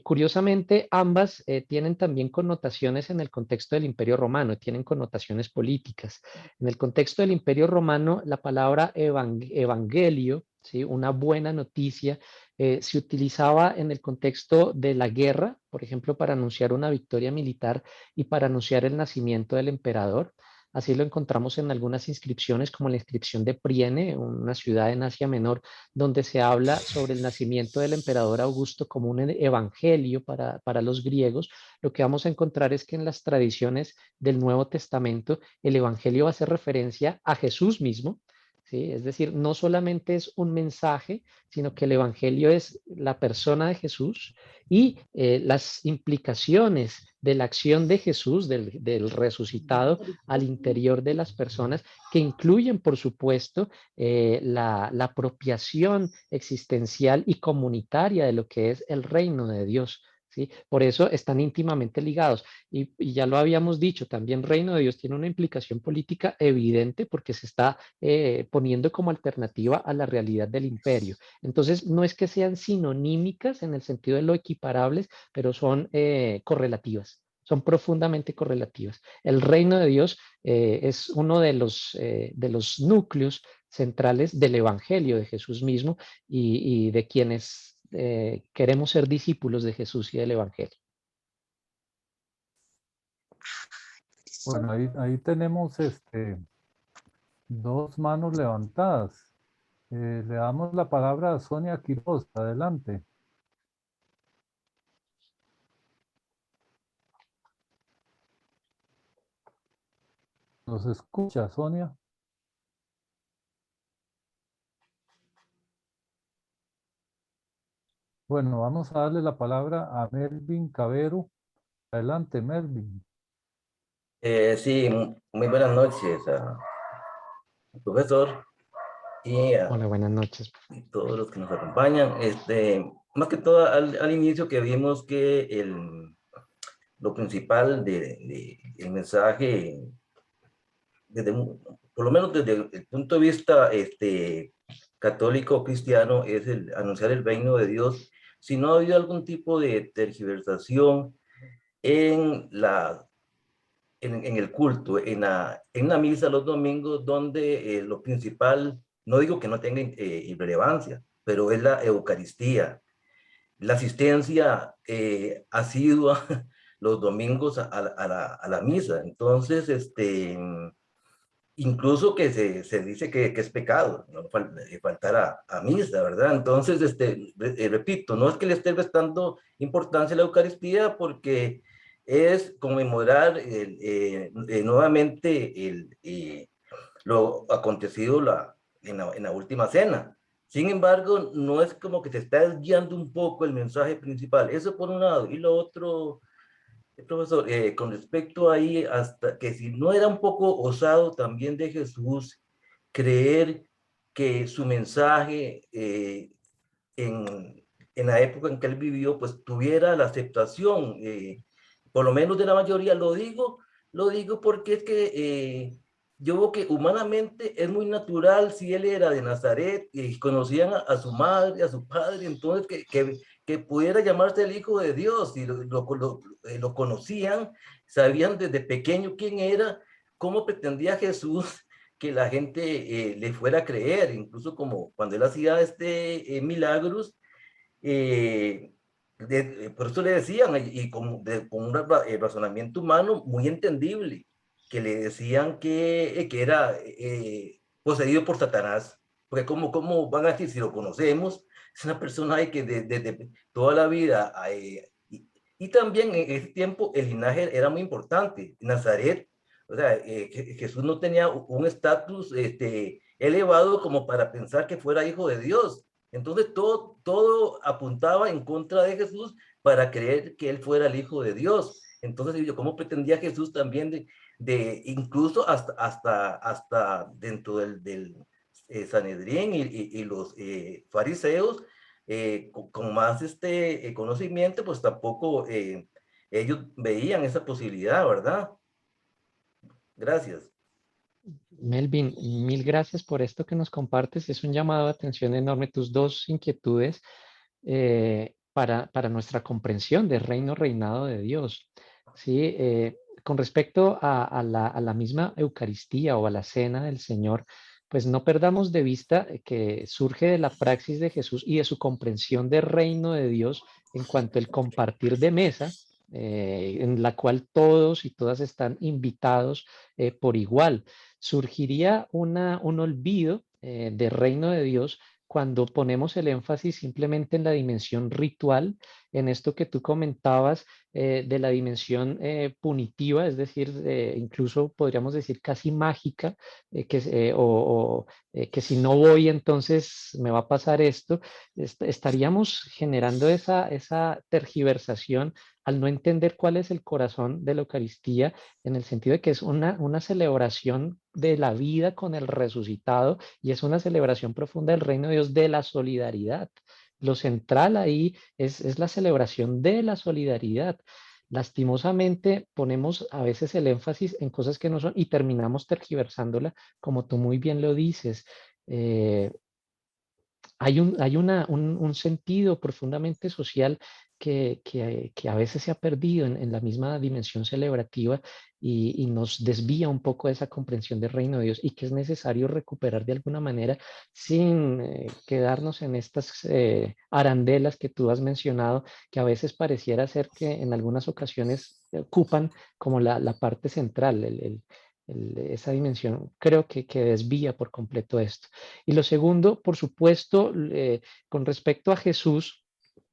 Curiosamente, ambas tienen también connotaciones en el contexto del Imperio Romano, tienen connotaciones políticas. En el contexto del Imperio Romano, la palabra evangelio, ¿sí? Una buena noticia, se utilizaba en el contexto de la guerra, por ejemplo, para anunciar una victoria militar y para anunciar el nacimiento del emperador. Así lo encontramos en algunas inscripciones, como la inscripción de Priene, una ciudad en Asia Menor, donde se habla sobre el nacimiento del emperador Augusto como un evangelio para los griegos. Lo que vamos a encontrar es que en las tradiciones del Nuevo Testamento, el evangelio va a hacer referencia a Jesús mismo. ¿Sí? Es decir, no solamente es un mensaje, sino que el evangelio es la persona de Jesús y las implicaciones de la acción de Jesús, del resucitado, al interior de las personas, que incluyen, por supuesto, la apropiación existencial y comunitaria de lo que es el reino de Dios. ¿Sí? Por eso están íntimamente ligados. Y ya lo habíamos dicho, también reino de Dios tiene una implicación política evidente porque se está poniendo como alternativa a la realidad del imperio. Entonces, no es que sean sinonímicas en el sentido de lo equiparables, pero son correlativas. Son profundamente correlativas. El reino de Dios es uno de los núcleos centrales del Evangelio de Jesús mismo y de quienes queremos ser discípulos de Jesús y del Evangelio. Bueno, ahí tenemos dos manos levantadas. Le damos la palabra a Sonia Quiroz. Adelante. ¿Nos escucha, Sonia? Bueno, vamos a darle la palabra a Melvin Cabero. Adelante, Melvin. Sí, muy buenas noches, profesor, y a Hola, buenas noches. todos los que nos acompañan. Más que todo al inicio que vimos que lo principal el mensaje, por lo menos desde el punto de vista católico cristiano, es el anunciar el reino de Dios. Si no ha habido algún tipo de tergiversación en en el culto, en la misa los domingos, donde lo principal, no digo que no tenga irrelevancia, pero es la Eucaristía, la asistencia asidua los domingos a la misa. Entonces, incluso que se dice que es pecado, no faltar a misa, ¿verdad? Entonces, repito, no es que le esté restando importancia a la Eucaristía, porque es conmemorar nuevamente lo acontecido en la última cena. Sin embargo, no es como que se está desviando un poco el mensaje principal. Eso por un lado. Y lo otro, profesor, con respecto ahí, hasta que si no era un poco osado también de Jesús creer que su mensaje en la época en que él vivió, pues tuviera la aceptación, por lo menos de la mayoría. Lo digo porque es que yo veo que humanamente es muy natural, si él era de Nazaret y conocían a su madre, a su padre, entonces que pudiera llamarse el Hijo de Dios, y lo conocían, sabían desde pequeño quién era. ¿Cómo pretendía Jesús que la gente le fuera a creer? Incluso como cuando él hacía milagros, por eso le decían, y con un razonamiento humano muy entendible, que le decían que era poseído por Satanás. Porque cómo van a decir, si lo conocemos, es una persona que desde toda la vida, y también en ese tiempo el linaje era muy importante. Nazaret, o sea, Jesús no tenía un estatus elevado como para pensar que fuera hijo de Dios. Entonces todo apuntaba en contra de Jesús para creer que él fuera el Hijo de Dios. Entonces, ¿cómo pretendía Jesús también incluso hasta dentro del Sanedrín y los fariseos, con más conocimiento, pues tampoco ellos veían esa posibilidad, ¿verdad? Gracias. Melvin, mil gracias por esto que nos compartes. Es un llamado de atención enorme, tus dos inquietudes para nuestra comprensión del reino reinado de Dios. ¿Sí? Con respecto a la misma Eucaristía o a la cena del Señor, pues no perdamos de vista que surge de la praxis de Jesús y de su comprensión del reino de Dios en cuanto al compartir de mesa, en la cual todos y todas están invitados por igual. Surgiría un olvido del reino de Dios cuando ponemos el énfasis simplemente en la dimensión ritual, en esto que tú comentabas de la dimensión punitiva, es decir, incluso podríamos decir casi mágica, que si no voy entonces me va a pasar esto. Estaríamos generando esa tergiversación al no entender cuál es el corazón de la Eucaristía, en el sentido de que es una celebración de la vida con el resucitado y es una celebración profunda del reino de Dios, de la solidaridad. Lo central ahí es la celebración de la solidaridad. Lastimosamente ponemos a veces el énfasis en cosas que no son y terminamos tergiversándola, como tú muy bien lo dices. Eh, hay un sentido profundamente social que a veces se ha perdido en la misma dimensión celebrativa y nos desvía un poco de esa comprensión del reino de Dios y que es necesario recuperar de alguna manera sin quedarnos en estas arandelas que tú has mencionado, que a veces pareciera ser que en algunas ocasiones ocupan como la parte central, esa dimensión creo que desvía por completo esto. Y lo segundo, por supuesto, con respecto a Jesús,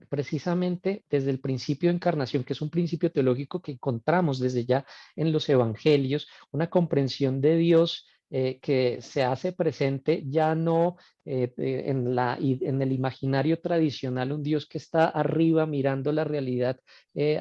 precisamente desde el principio de encarnación, que es un principio teológico que encontramos desde ya en los evangelios, una comprensión de Dios que se hace presente ya no en el imaginario tradicional, un Dios que está arriba mirando la realidad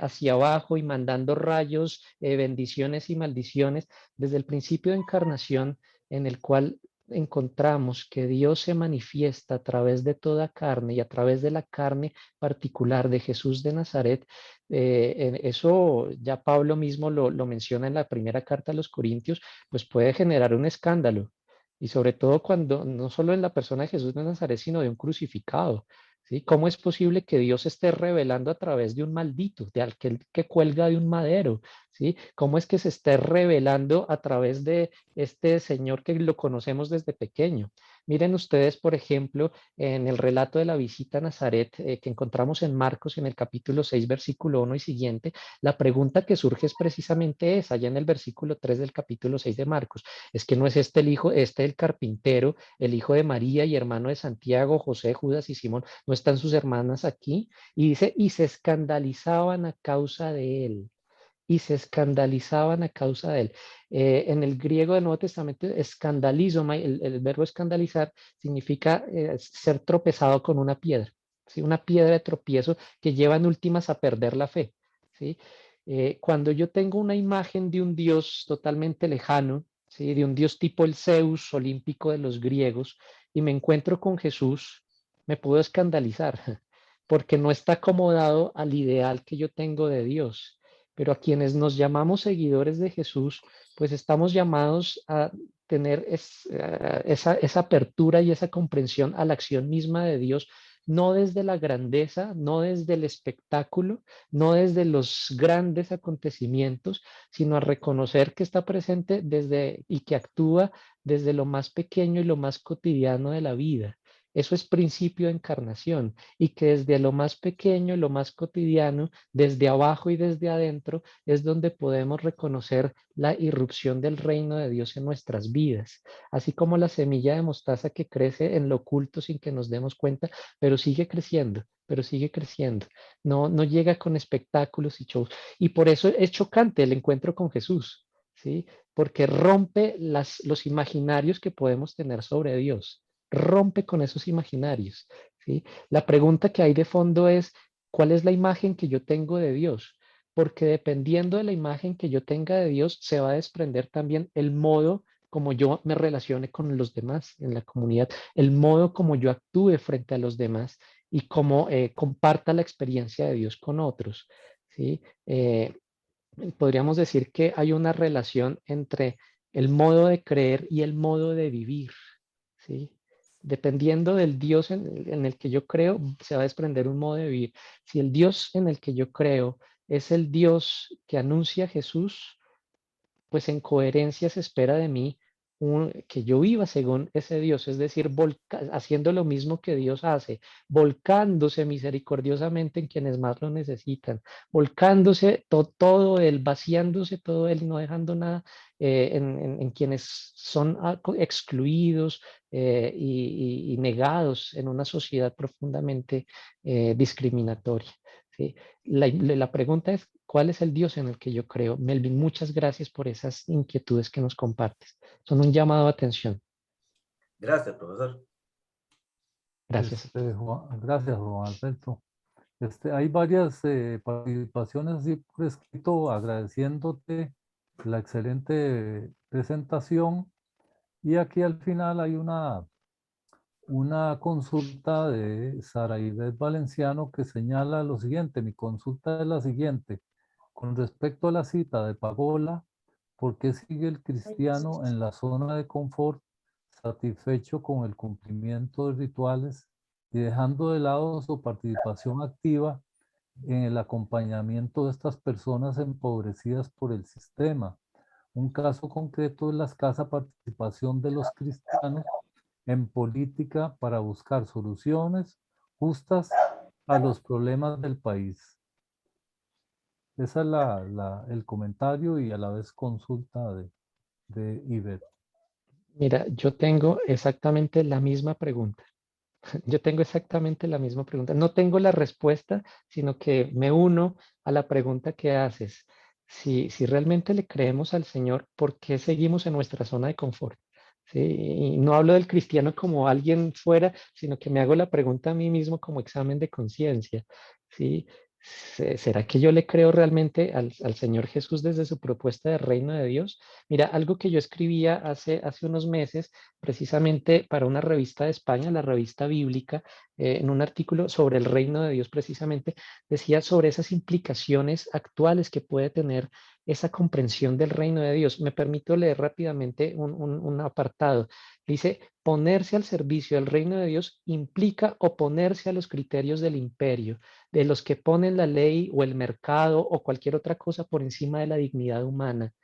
hacia abajo y mandando rayos, bendiciones y maldiciones, desde el principio de encarnación en el cual encontramos que Dios se manifiesta a través de toda carne y a través de la carne particular de Jesús de Nazaret. Eso ya Pablo mismo lo menciona en la primera carta a los Corintios, pues puede generar un escándalo. Y sobre todo cuando, no solo en la persona de Jesús de Nazaret, sino de un crucificado. ¿Sí? ¿Cómo es posible que Dios esté revelando a través de un maldito, de aquel que cuelga de un madero? ¿Sí? ¿Cómo es que se esté revelando a través de este Señor que lo conocemos desde pequeño? Miren ustedes, por ejemplo, en el relato de la visita a Nazaret que encontramos en Marcos en el capítulo 6, versículo 1 y siguiente, la pregunta que surge es precisamente esa, allá en el versículo 3 del capítulo 6 de Marcos. Es que no es este el hijo, este el carpintero, el hijo de María y hermano de Santiago, José, Judas y Simón, ¿no están sus hermanas aquí? Y dice, y se escandalizaban a causa de él. Y se escandalizaban a causa de él. En el griego del Nuevo Testamento, escandalizomai, el verbo escandalizar significa ser tropezado con una piedra, ¿sí? Una piedra de tropiezo que lleva en últimas a perder la fe, ¿sí? Cuando yo tengo una imagen de un Dios totalmente lejano, ¿sí? De un Dios tipo el Zeus olímpico de los griegos, y me encuentro con Jesús, me puedo escandalizar, porque no está acomodado al ideal que yo tengo de Dios. Pero a quienes nos llamamos seguidores de Jesús, pues estamos llamados a tener esa apertura y esa comprensión a la acción misma de Dios, no desde la grandeza, no desde el espectáculo, no desde los grandes acontecimientos, sino a reconocer que está presente desde y que actúa desde lo más pequeño y lo más cotidiano de la vida. Eso es principio de encarnación y que desde lo más pequeño, lo más cotidiano, desde abajo y desde adentro, es donde podemos reconocer la irrupción del reino de Dios en nuestras vidas. Así como la semilla de mostaza que crece en lo oculto sin que nos demos cuenta, pero sigue creciendo, pero sigue creciendo. No llega con espectáculos y shows. Y por eso es chocante el encuentro con Jesús, ¿sí? Porque rompe los imaginarios que podemos tener sobre Dios, rompe con esos imaginarios, ¿sí? La pregunta que hay de fondo es, ¿cuál es la imagen que yo tengo de Dios? Porque dependiendo de la imagen que yo tenga de Dios, se va a desprender también el modo como yo me relacione con los demás en la comunidad, el modo como yo actúe frente a los demás y cómo comparta la experiencia de Dios con otros, ¿sí? Podríamos decir que hay una relación entre el modo de creer y el modo de vivir, ¿sí? Dependiendo del Dios en el que yo creo, se va a desprender un modo de vivir. Si el Dios en el que yo creo es el Dios que anuncia a Jesús, pues en coherencia se espera de mí que yo viva según ese Dios, es decir, haciendo lo mismo que Dios hace, volcándose misericordiosamente en quienes más lo necesitan, volcándose todo Él, vaciándose todo Él, no dejando nada en quienes son excluidos y negados en una sociedad profundamente discriminatoria. ¿Sí? La pregunta es, ¿cuál es el Dios en el que yo creo? Melvin, muchas gracias por esas inquietudes que nos compartes. Son un llamado a atención. Gracias, profesor. Gracias. Gracias, Juan Alberto. Hay varias participaciones así por escrito, agradeciéndote la excelente presentación. Y aquí al final hay una consulta de Sara Ivette Valenciano que señala lo siguiente. Mi consulta es la siguiente. Con respecto a la cita de Pagola, ¿por qué sigue el cristiano en la zona de confort, satisfecho con el cumplimiento de rituales y dejando de lado su participación activa en el acompañamiento de estas personas empobrecidas por el sistema? Un caso concreto es la escasa participación de los cristianos en política para buscar soluciones justas a los problemas del país. Esa es el comentario y a la vez consulta de Iber. Mira, yo tengo exactamente la misma pregunta. Yo tengo exactamente la misma pregunta. No tengo la respuesta, sino que me uno a la pregunta que haces. Si realmente le creemos al Señor, ¿por qué seguimos en nuestra zona de confort? ¿Sí? Y no hablo del cristiano como alguien fuera, sino que me hago la pregunta a mí mismo como examen de conciencia. ¿Sí? ¿Será que yo le creo realmente al Señor Jesús desde su propuesta de reino de Dios? Mira, algo que yo escribía hace unos meses, precisamente para una revista de España, la revista bíblica, en un artículo sobre el reino de Dios precisamente, decía sobre esas implicaciones actuales que puede tener esa comprensión del reino de Dios. Me permito leer rápidamente un apartado. Dice, ponerse al servicio del reino de Dios implica oponerse a los criterios del imperio, de los que ponen la ley o el mercado o cualquier otra cosa por encima de la dignidad humana.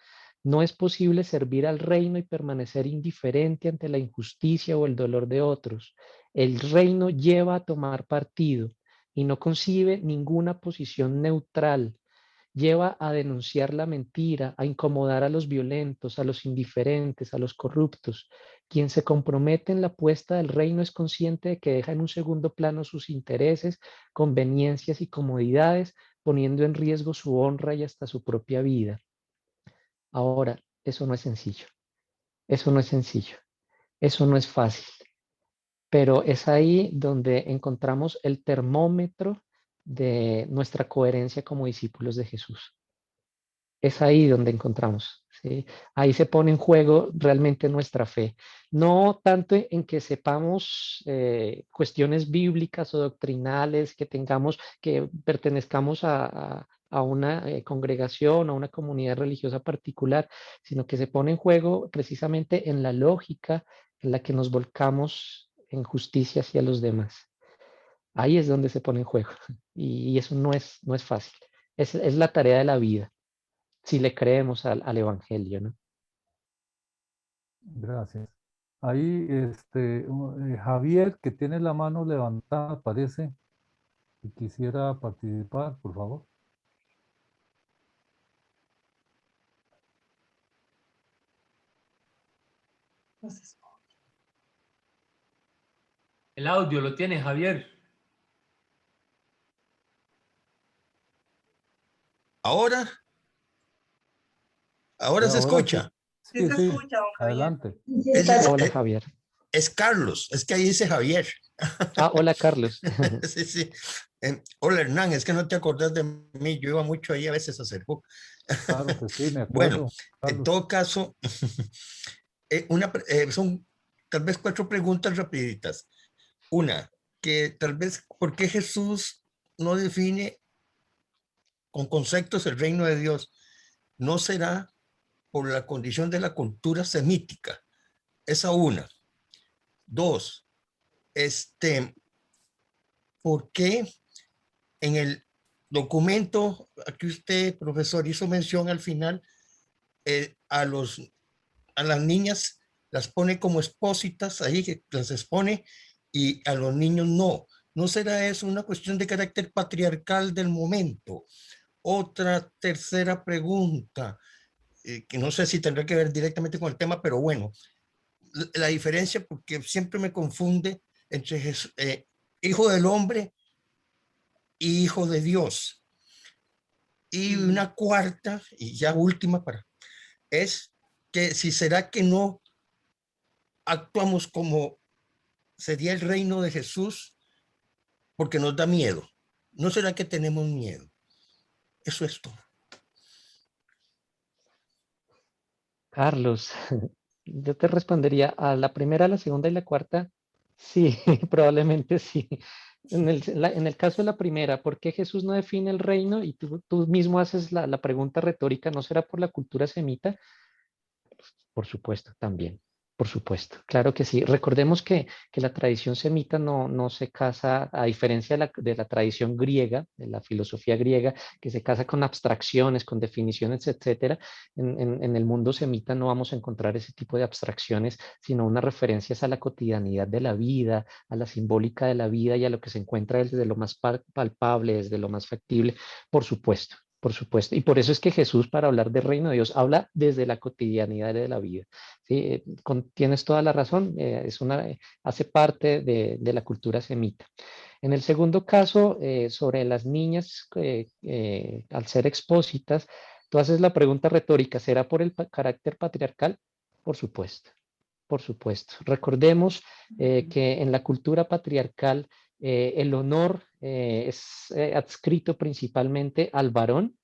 No es posible servir al reino y permanecer indiferente ante la injusticia o el dolor de otros. El reino lleva a tomar partido y no concibe ninguna posición neutral. Lleva a denunciar la mentira, a incomodar a los violentos, a los indiferentes, a los corruptos. Quien se compromete en la puesta del reino es consciente de que deja en un segundo plano sus intereses, conveniencias y comodidades, poniendo en riesgo su honra y hasta su propia vida. Ahora, eso no es sencillo, eso no es sencillo, eso no es fácil, pero es ahí donde encontramos el termómetro de nuestra coherencia como discípulos de Jesús. Es ahí donde encontramos, ¿sí? Ahí se pone en juego realmente nuestra fe. No tanto en que sepamos cuestiones bíblicas o doctrinales, que tengamos, que pertenezcamos a una congregación, a una comunidad religiosa particular, sino que se pone en juego precisamente en la lógica en la que nos volcamos en justicia hacia los demás. Ahí es donde se pone en juego. Y eso no es fácil. Es la tarea de la vida si le creemos al Evangelio, ¿no? Gracias. Ahí, Javier, que tiene la mano levantada, parece, y quisiera participar, por favor. El audio lo tiene Javier. Ahora Sí, se ahora sí. escucha. Sí, sí, adelante. Hola, Javier. Es Carlos, es que ahí dice Javier. Ah, hola, Carlos. Sí, sí. Hola, Hernán, es que no te acordás de mí, yo iba mucho ahí a veces a hacer. Claro que sí, me Bueno, acuerdo, en Carlos. todo caso, son tal vez 4 preguntas rapiditas. Una, que tal vez, ¿por qué Jesús no define con conceptos el reino de Dios? ¿No será por la condición de la cultura semítica? Esa una. Dos, ¿por qué en el documento que usted, profesor, hizo mención al final, a las niñas las pone como expósitas, ahí que las expone, y a los niños no? ¿No será eso una cuestión de carácter patriarcal del momento? Otra tercera pregunta, que no sé si tendrá que ver directamente con el tema, pero bueno, la diferencia, porque siempre me confunde entre hijo del hombre y hijo de Dios. Y una cuarta, y ya última, es que si será que no actuamos como sería el reino de Jesús porque nos da miedo. ¿No será que tenemos miedo? Eso es todo. Carlos, yo te respondería a la primera, a la segunda y la cuarta. Sí, probablemente sí. En el caso de la primera, ¿por qué Jesús no define el reino? Y tú mismo haces la pregunta retórica, ¿no será por la cultura semita? Por supuesto, también. Por supuesto, claro que sí. Recordemos que la tradición semita no se casa, a diferencia de la tradición griega, de la filosofía griega, que se casa con abstracciones, con definiciones, etcétera. En el mundo semita no vamos a encontrar ese tipo de abstracciones, sino unas referencias a la cotidianidad de la vida, a la simbólica de la vida y a lo que se encuentra desde lo más palpable, desde lo más factible, por supuesto. Por supuesto. Y por eso es que Jesús, para hablar del reino de Dios, habla desde la cotidianidad de la vida. ¿Sí? Tienes toda la razón, hace parte de la cultura semita. En el segundo caso, sobre las niñas, al ser expósitas, tú haces la pregunta retórica, ¿será por el carácter patriarcal? Por supuesto. Por supuesto. Recordemos que en la cultura patriarcal el honor es adscrito principalmente al varón,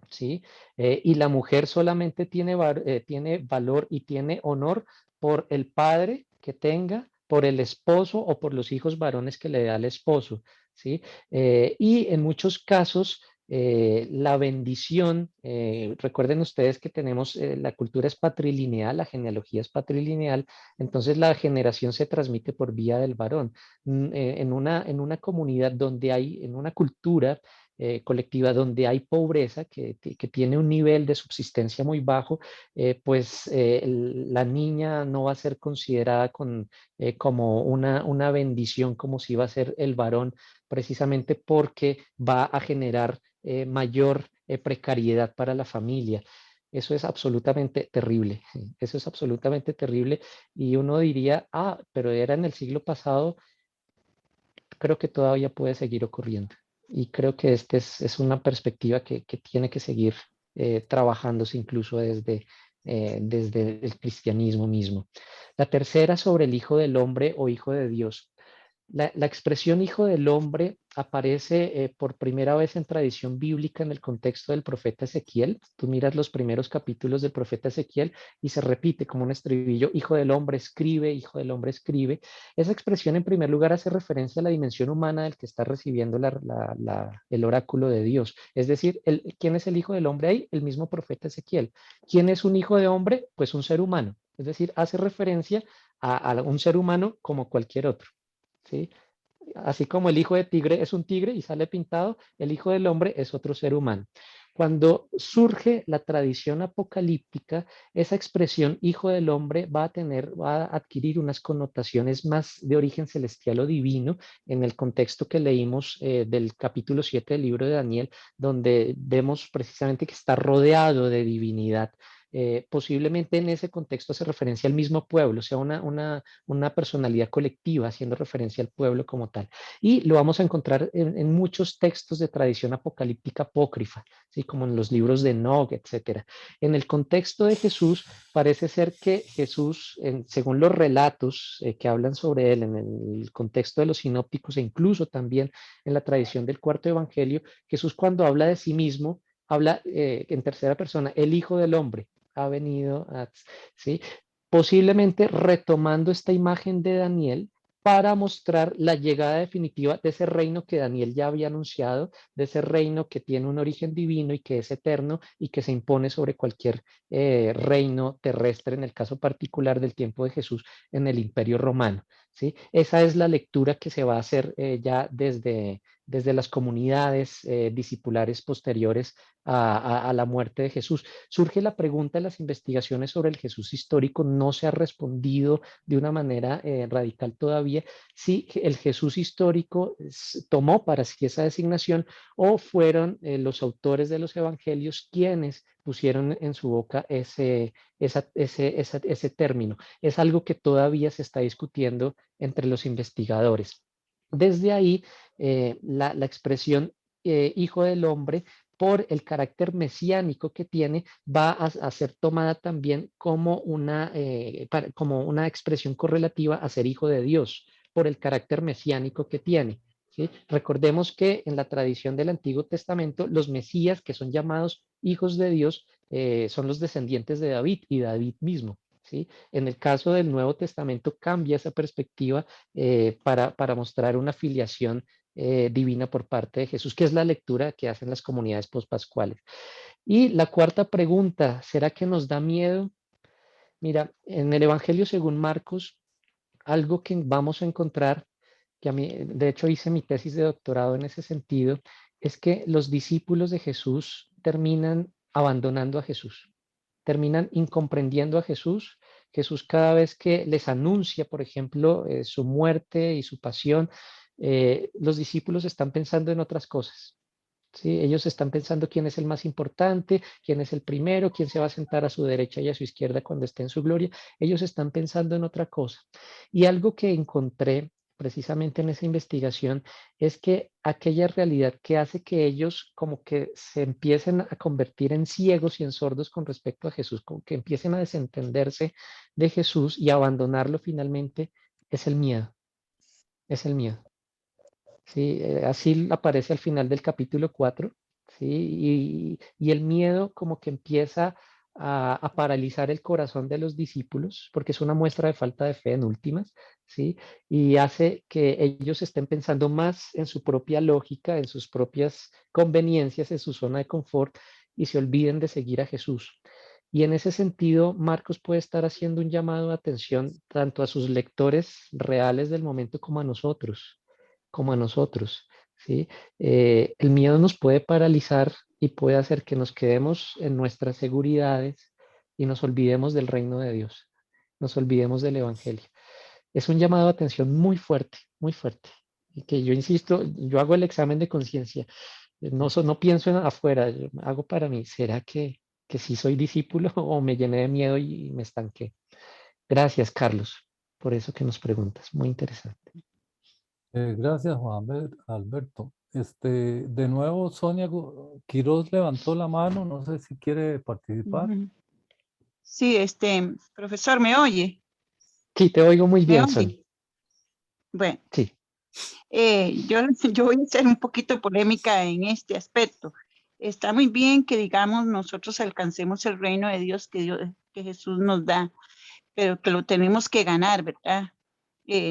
¿sí? Y la mujer solamente tiene valor y tiene honor por el padre que tenga, por el esposo o por los hijos varones que le da el esposo, ¿sí? Y en muchos casos la bendición, recuerden ustedes que tenemos, la cultura es patrilineal, la genealogía es patrilineal, entonces la generación se transmite por vía del varón. En una comunidad donde hay, en una cultura colectiva donde hay pobreza, que tiene un nivel de subsistencia muy bajo, pues la niña no va a ser considerada como una bendición, como si iba a ser el varón, precisamente porque va a generar mayor precariedad para la familia. Eso es absolutamente terrible, eso es absolutamente terrible. Y uno diría, pero era en el siglo pasado. Creo que todavía puede seguir ocurriendo. Y creo que esta es una perspectiva que tiene que seguir trabajándose incluso desde el cristianismo mismo. La tercera, sobre el Hijo del Hombre o Hijo de Dios. La expresión hijo del hombre aparece por primera vez en tradición bíblica en el contexto del profeta Ezequiel. Tú miras los primeros capítulos del profeta Ezequiel y se repite como un estribillo, hijo del hombre escribe, hijo del hombre escribe. Esa expresión en primer lugar hace referencia a la dimensión humana del que está recibiendo el oráculo de Dios. Es decir, ¿quién es el hijo del hombre ahí? El mismo profeta Ezequiel. ¿Quién es un hijo de hombre? Pues un ser humano. Es decir, hace referencia a un ser humano como cualquier otro. ¿Sí? Así como el hijo de tigre es un tigre y sale pintado, el hijo del hombre es otro ser humano. Cuando surge la tradición apocalíptica, esa expresión hijo del hombre va a adquirir unas connotaciones más de origen celestial o divino en el contexto que leímos del capítulo 7 del libro de Daniel, donde vemos precisamente que está rodeado de divinidad. Posiblemente en ese contexto hace referencia al mismo pueblo, o sea, una personalidad colectiva haciendo referencia al pueblo como tal. Y lo vamos a encontrar en muchos textos de tradición apocalíptica apócrifa, ¿sí? Como en los libros de Enoch, etc. En el contexto de Jesús, parece ser que Jesús, según los relatos que hablan sobre él, en el contexto de los sinópticos e incluso también en la tradición del cuarto evangelio, Jesús cuando habla de sí mismo, habla en tercera persona, el Hijo del Hombre ha venido, ¿sí? Posiblemente retomando esta imagen de Daniel para mostrar la llegada definitiva de ese reino que Daniel ya había anunciado, de ese reino que tiene un origen divino y que es eterno y que se impone sobre cualquier reino terrestre, en el caso particular del tiempo de Jesús, en el Imperio Romano. ¿Sí? Esa es la lectura que se va a hacer ya desde las comunidades discipulares posteriores a la muerte de Jesús. Surge la pregunta en las investigaciones sobre el Jesús histórico, no se ha respondido de una manera radical todavía, si el Jesús histórico tomó para sí esa designación o fueron los autores de los evangelios quienes pusieron en su boca ese término. Es algo que todavía se está discutiendo entre los investigadores. Desde ahí, la expresión hijo del hombre, por el carácter mesiánico que tiene, va a ser tomada también como una expresión correlativa a ser hijo de Dios, por el carácter mesiánico que tiene. ¿Sí? Recordemos que en la tradición del Antiguo Testamento, los mesías, que son llamados hijos de Dios, son los descendientes de David y David mismo. ¿Sí? En el caso del Nuevo Testamento cambia esa perspectiva para mostrar una filiación divina por parte de Jesús, que es la lectura que hacen las comunidades pospascuales. Y la cuarta pregunta, ¿será que nos da miedo? Mira, en el Evangelio según Marcos, algo que vamos a encontrar, que a mí, de hecho hice mi tesis de doctorado en ese sentido, es que los discípulos de Jesús terminan abandonando a Jesús, terminan incomprendiendo a Jesús. Jesús cada vez que les anuncia, por ejemplo, su muerte y su pasión, los discípulos están pensando en otras cosas. ¿sí? Ellos están pensando quién es el más importante, quién es el primero, quién se va a sentar a su derecha y a su izquierda cuando esté en su gloria. Ellos están pensando en otra cosa. Y algo que encontré precisamente en esa investigación es que aquella realidad que hace que ellos como que se empiecen a convertir en ciegos y en sordos con respecto a Jesús, como que empiecen a desentenderse de Jesús y abandonarlo finalmente, es el miedo. Es el miedo. ¿Sí? Así aparece al final del capítulo 4, ¿sí? Y el miedo como que empieza a paralizar el corazón de los discípulos, porque es una muestra de falta de fe en últimas, ¿sí? Y hace que ellos estén pensando más en su propia lógica, en sus propias conveniencias, en su zona de confort, y se olviden de seguir a Jesús. Y en ese sentido, Marcos puede estar haciendo un llamado de atención tanto a sus lectores reales del momento como a nosotros, ¿sí? El miedo nos puede paralizar y puede hacer que nos quedemos en nuestras seguridades y nos olvidemos del reino de Dios, nos olvidemos del Evangelio. Es un llamado de atención muy fuerte. Y que yo insisto, yo hago el examen de conciencia, no pienso en afuera, yo hago para mí, ¿será que sí soy discípulo o me llené de miedo y me estanqué? Gracias, Carlos, por eso que nos preguntas, muy interesante. Gracias, Alberto. De nuevo, Sonia Quiroz levantó la mano, no sé si quiere participar. Ujú. Sí, profesor, ¿me oye? Sí, te oigo muy ¿Me bien, oye? Sonia. Bueno, Sí. yo voy a ser un poquito polémica en este aspecto. Está muy bien que, digamos, nosotros alcancemos el reino de Dios que Jesús nos da, pero que lo tenemos que ganar, ¿verdad?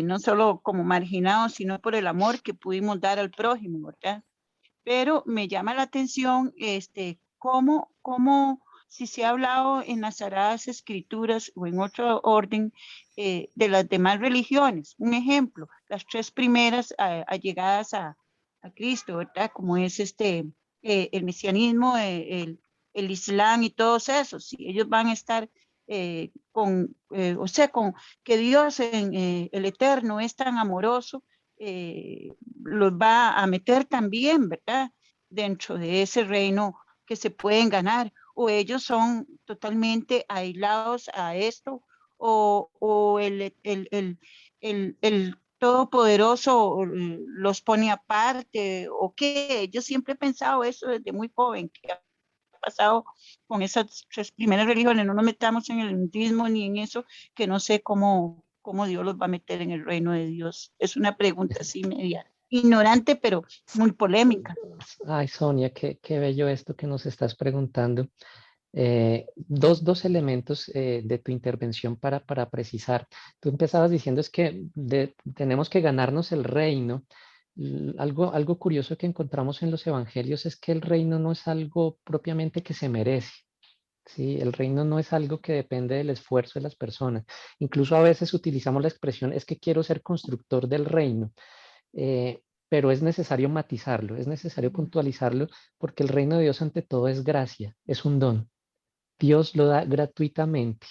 No solo como marginados, sino por el amor que pudimos dar al prójimo, ¿verdad? Pero me llama la atención, cómo si se ha hablado en las Sagradas Escrituras o en otro orden de las demás religiones. Un ejemplo, las tres primeras allegadas a Cristo, ¿verdad? Como es el mesianismo, el Islam y todos esos. Si ellos van a estar o sea, con que Dios, el Eterno, es tan amoroso, los va a meter también, ¿verdad? Dentro de ese reino que se pueden ganar, o ellos son totalmente aislados a esto, o el Todopoderoso los pone aparte, o qué. Yo siempre he pensado eso desde muy joven, que ha pasado con esas tres primeras religiones. No nos metamos en el hinduismo ni en eso, que no sé cómo Dios los va a meter en el reino de Dios. Es una pregunta así media ignorante, pero muy polémica. Ay, Sonia, qué bello esto que nos estás preguntando. Dos elementos de tu intervención para precisar. Tú empezabas diciendo es que tenemos que ganarnos el reino. Algo curioso que encontramos en los evangelios es que el reino no es algo propiamente que se merece. Sí, el reino no es algo que depende del esfuerzo de las personas. Incluso a veces utilizamos la expresión es que quiero ser constructor del reino. Pero es necesario matizarlo, es necesario puntualizarlo, porque el reino de Dios ante todo es gracia, es un don. Dios lo da gratuitamente.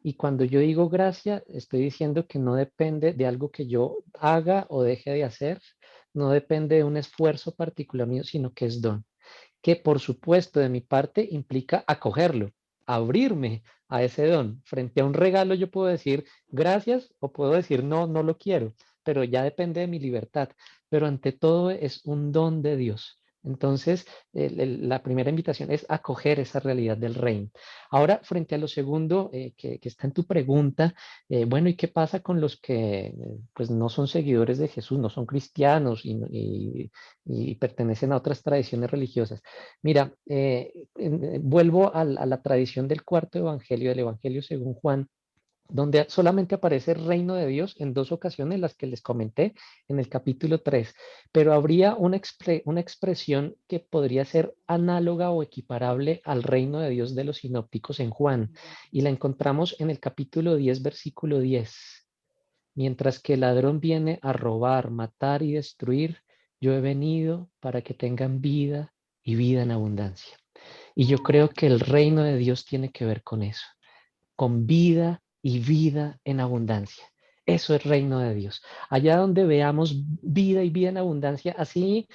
Y cuando yo digo gracia, estoy diciendo que no depende de algo que yo haga o deje de hacer, no depende de un esfuerzo particular mío, sino que es don. Que por supuesto de mi parte implica acogerlo, abrirme a ese don. Frente a un regalo yo puedo decir gracias o puedo decir no, no lo quiero, pero ya depende de mi libertad. Pero ante todo es un don de Dios. Entonces, la primera invitación es acoger esa realidad del reino. Ahora, frente a lo segundo que está en tu pregunta, bueno, ¿y qué pasa con los que pues no son seguidores de Jesús, no son cristianos y pertenecen a otras tradiciones religiosas? Mira, vuelvo a la tradición del cuarto evangelio, del Evangelio según Juan, donde solamente aparece el reino de Dios en dos ocasiones, las que les comenté en el capítulo 3, pero habría una expresión que podría ser análoga o equiparable al reino de Dios de los sinópticos en Juan, y la encontramos en el capítulo 10, versículo 10. Mientras que el ladrón viene a robar, matar y destruir, yo he venido para que tengan vida y vida en abundancia. Y yo creo que el reino de Dios tiene que ver con eso, con vida y vida en abundancia. Eso es reino de Dios. Allá donde veamos vida y vida en abundancia, así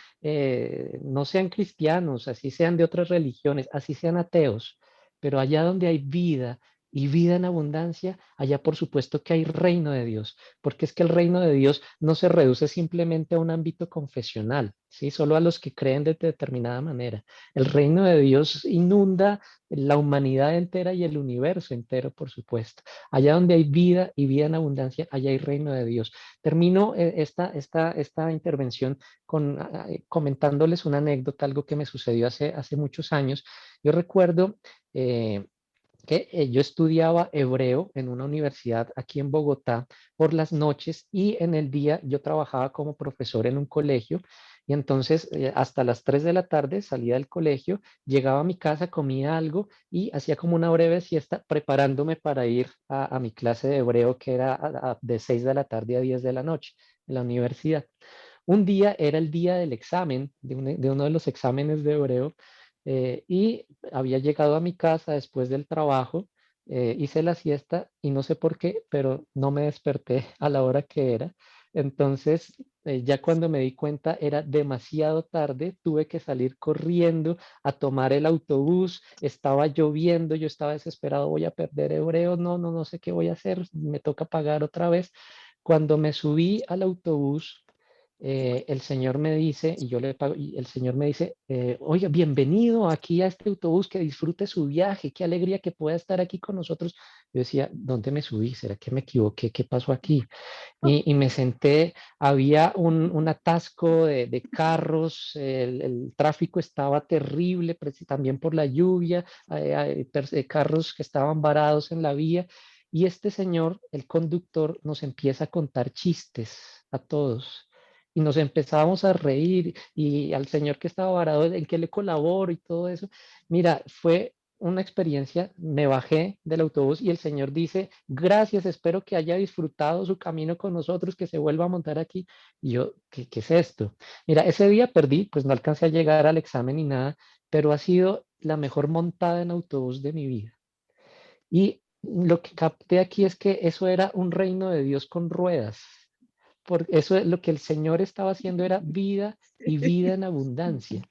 no sean cristianos, así sean de otras religiones, así sean ateos, pero allá donde hay vida y vida en abundancia, allá por supuesto que hay reino de Dios, porque es que el reino de Dios no se reduce simplemente a un ámbito confesional, ¿sí? Solo a los que creen de determinada manera. El reino de Dios inunda la humanidad entera y el universo entero, por supuesto. Allá donde hay vida y vida en abundancia, allá hay reino de Dios. Termino esta intervención comentándoles una anécdota, algo que me sucedió hace muchos años. Yo recuerdo que yo estudiaba hebreo en una universidad aquí en Bogotá por las noches y en el día yo trabajaba como profesor en un colegio y entonces hasta las 3 de la tarde salía del colegio, llegaba a mi casa, comía algo y hacía como una breve siesta preparándome para ir a mi clase de hebreo que era de 6 de la tarde a 10 de la noche en la universidad. Un día era el día del examen, de uno de los exámenes de hebreo, y había llegado a mi casa después del trabajo, hice la siesta y no sé por qué, pero no me desperté a la hora que era. Entonces, ya cuando me di cuenta era demasiado tarde, tuve que salir corriendo a tomar el autobús, estaba lloviendo, yo estaba desesperado, voy a perder hebreo, no sé qué voy a hacer, me toca pagar otra vez. Cuando me subí al autobús, el señor me dice, y yo le pago, y el señor me dice, oiga, bienvenido aquí a este autobús, que disfrute su viaje, qué alegría que pueda estar aquí con nosotros. Yo decía, ¿dónde me subí? ¿Será que me equivoqué? ¿Qué pasó aquí? Y me senté, había un atasco de carros, el tráfico estaba terrible, también por la lluvia, carros que estaban varados en la vía. Y este señor, el conductor, nos empieza a contar chistes a todos. Y nos empezábamos a reír y al señor que estaba varado, en qué le colaboro y todo eso. Mira, fue una experiencia, me bajé del autobús y el señor dice, gracias, espero que haya disfrutado su camino con nosotros, que se vuelva a montar aquí. Y yo, ¿qué es esto? Mira, ese día perdí, pues no alcancé a llegar al examen ni nada, pero ha sido la mejor montada en autobús de mi vida. Y lo que capté aquí es que eso era un reino de Dios con ruedas. Porque eso es lo que el Señor estaba haciendo, era vida y vida en abundancia.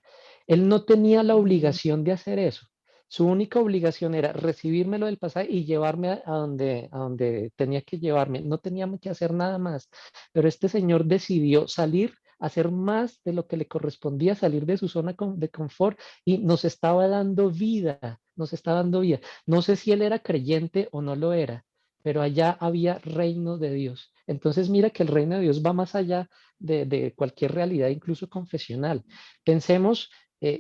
Él no tenía la obligación de hacer eso. Su única obligación era recibírmelo del pasaje y llevarme a donde tenía que llevarme. No teníamos que hacer nada más. Pero este señor decidió salir, hacer más de lo que le correspondía, salir de su zona de confort y nos estaba dando vida, nos estaba dando vida. No sé si él era creyente o no lo era, pero allá había reino de Dios. Entonces mira que el reino de Dios va más allá de cualquier realidad, incluso confesional. Pensemos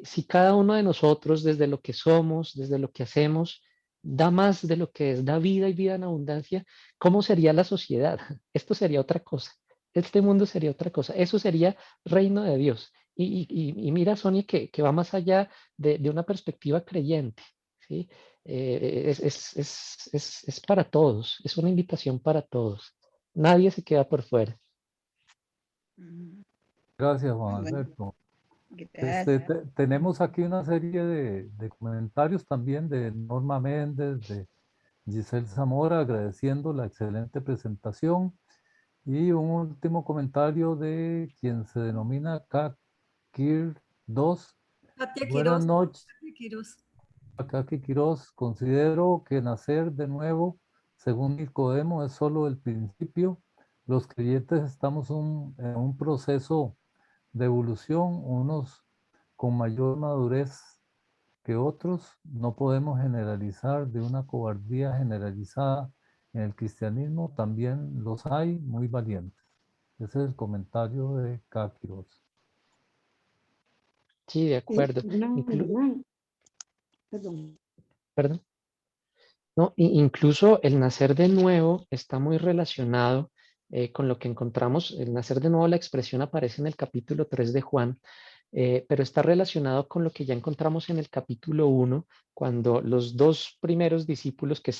si cada uno de nosotros, desde lo que somos, desde lo que hacemos, da más de lo que es, da vida y vida en abundancia, ¿cómo sería la sociedad? Esto sería otra cosa. Este mundo sería otra cosa. Eso sería reino de Dios. Y mira, Sonia, que va más allá de una perspectiva creyente, ¿sí? Es para todos, es una invitación para todos. Nadie se queda por fuera. Gracias, Juan Muy bueno, Alberto. gracias. Tenemos aquí una serie de comentarios también de Norma Méndez, de Giselle Zamora, agradeciendo la excelente presentación. Y un último comentario de quien se denomina Kakir 2. Katia Buenas Quiroz. noches, Katia Quiroz. Kaki Quiroz. Considero que nacer de nuevo, según Nicodemo, es solo el principio. Los creyentes estamos en un proceso de evolución, unos con mayor madurez que otros. No podemos generalizar de una cobardía generalizada en el cristianismo. También los hay muy valientes. Ese es el comentario de Kakiros. Sí, de acuerdo. Perdón. No, incluso el nacer de nuevo está muy relacionado con lo que encontramos. El nacer de nuevo, la expresión aparece en el capítulo 3 de Juan, pero está relacionado con lo que ya encontramos en el capítulo 1, cuando los dos primeros discípulos que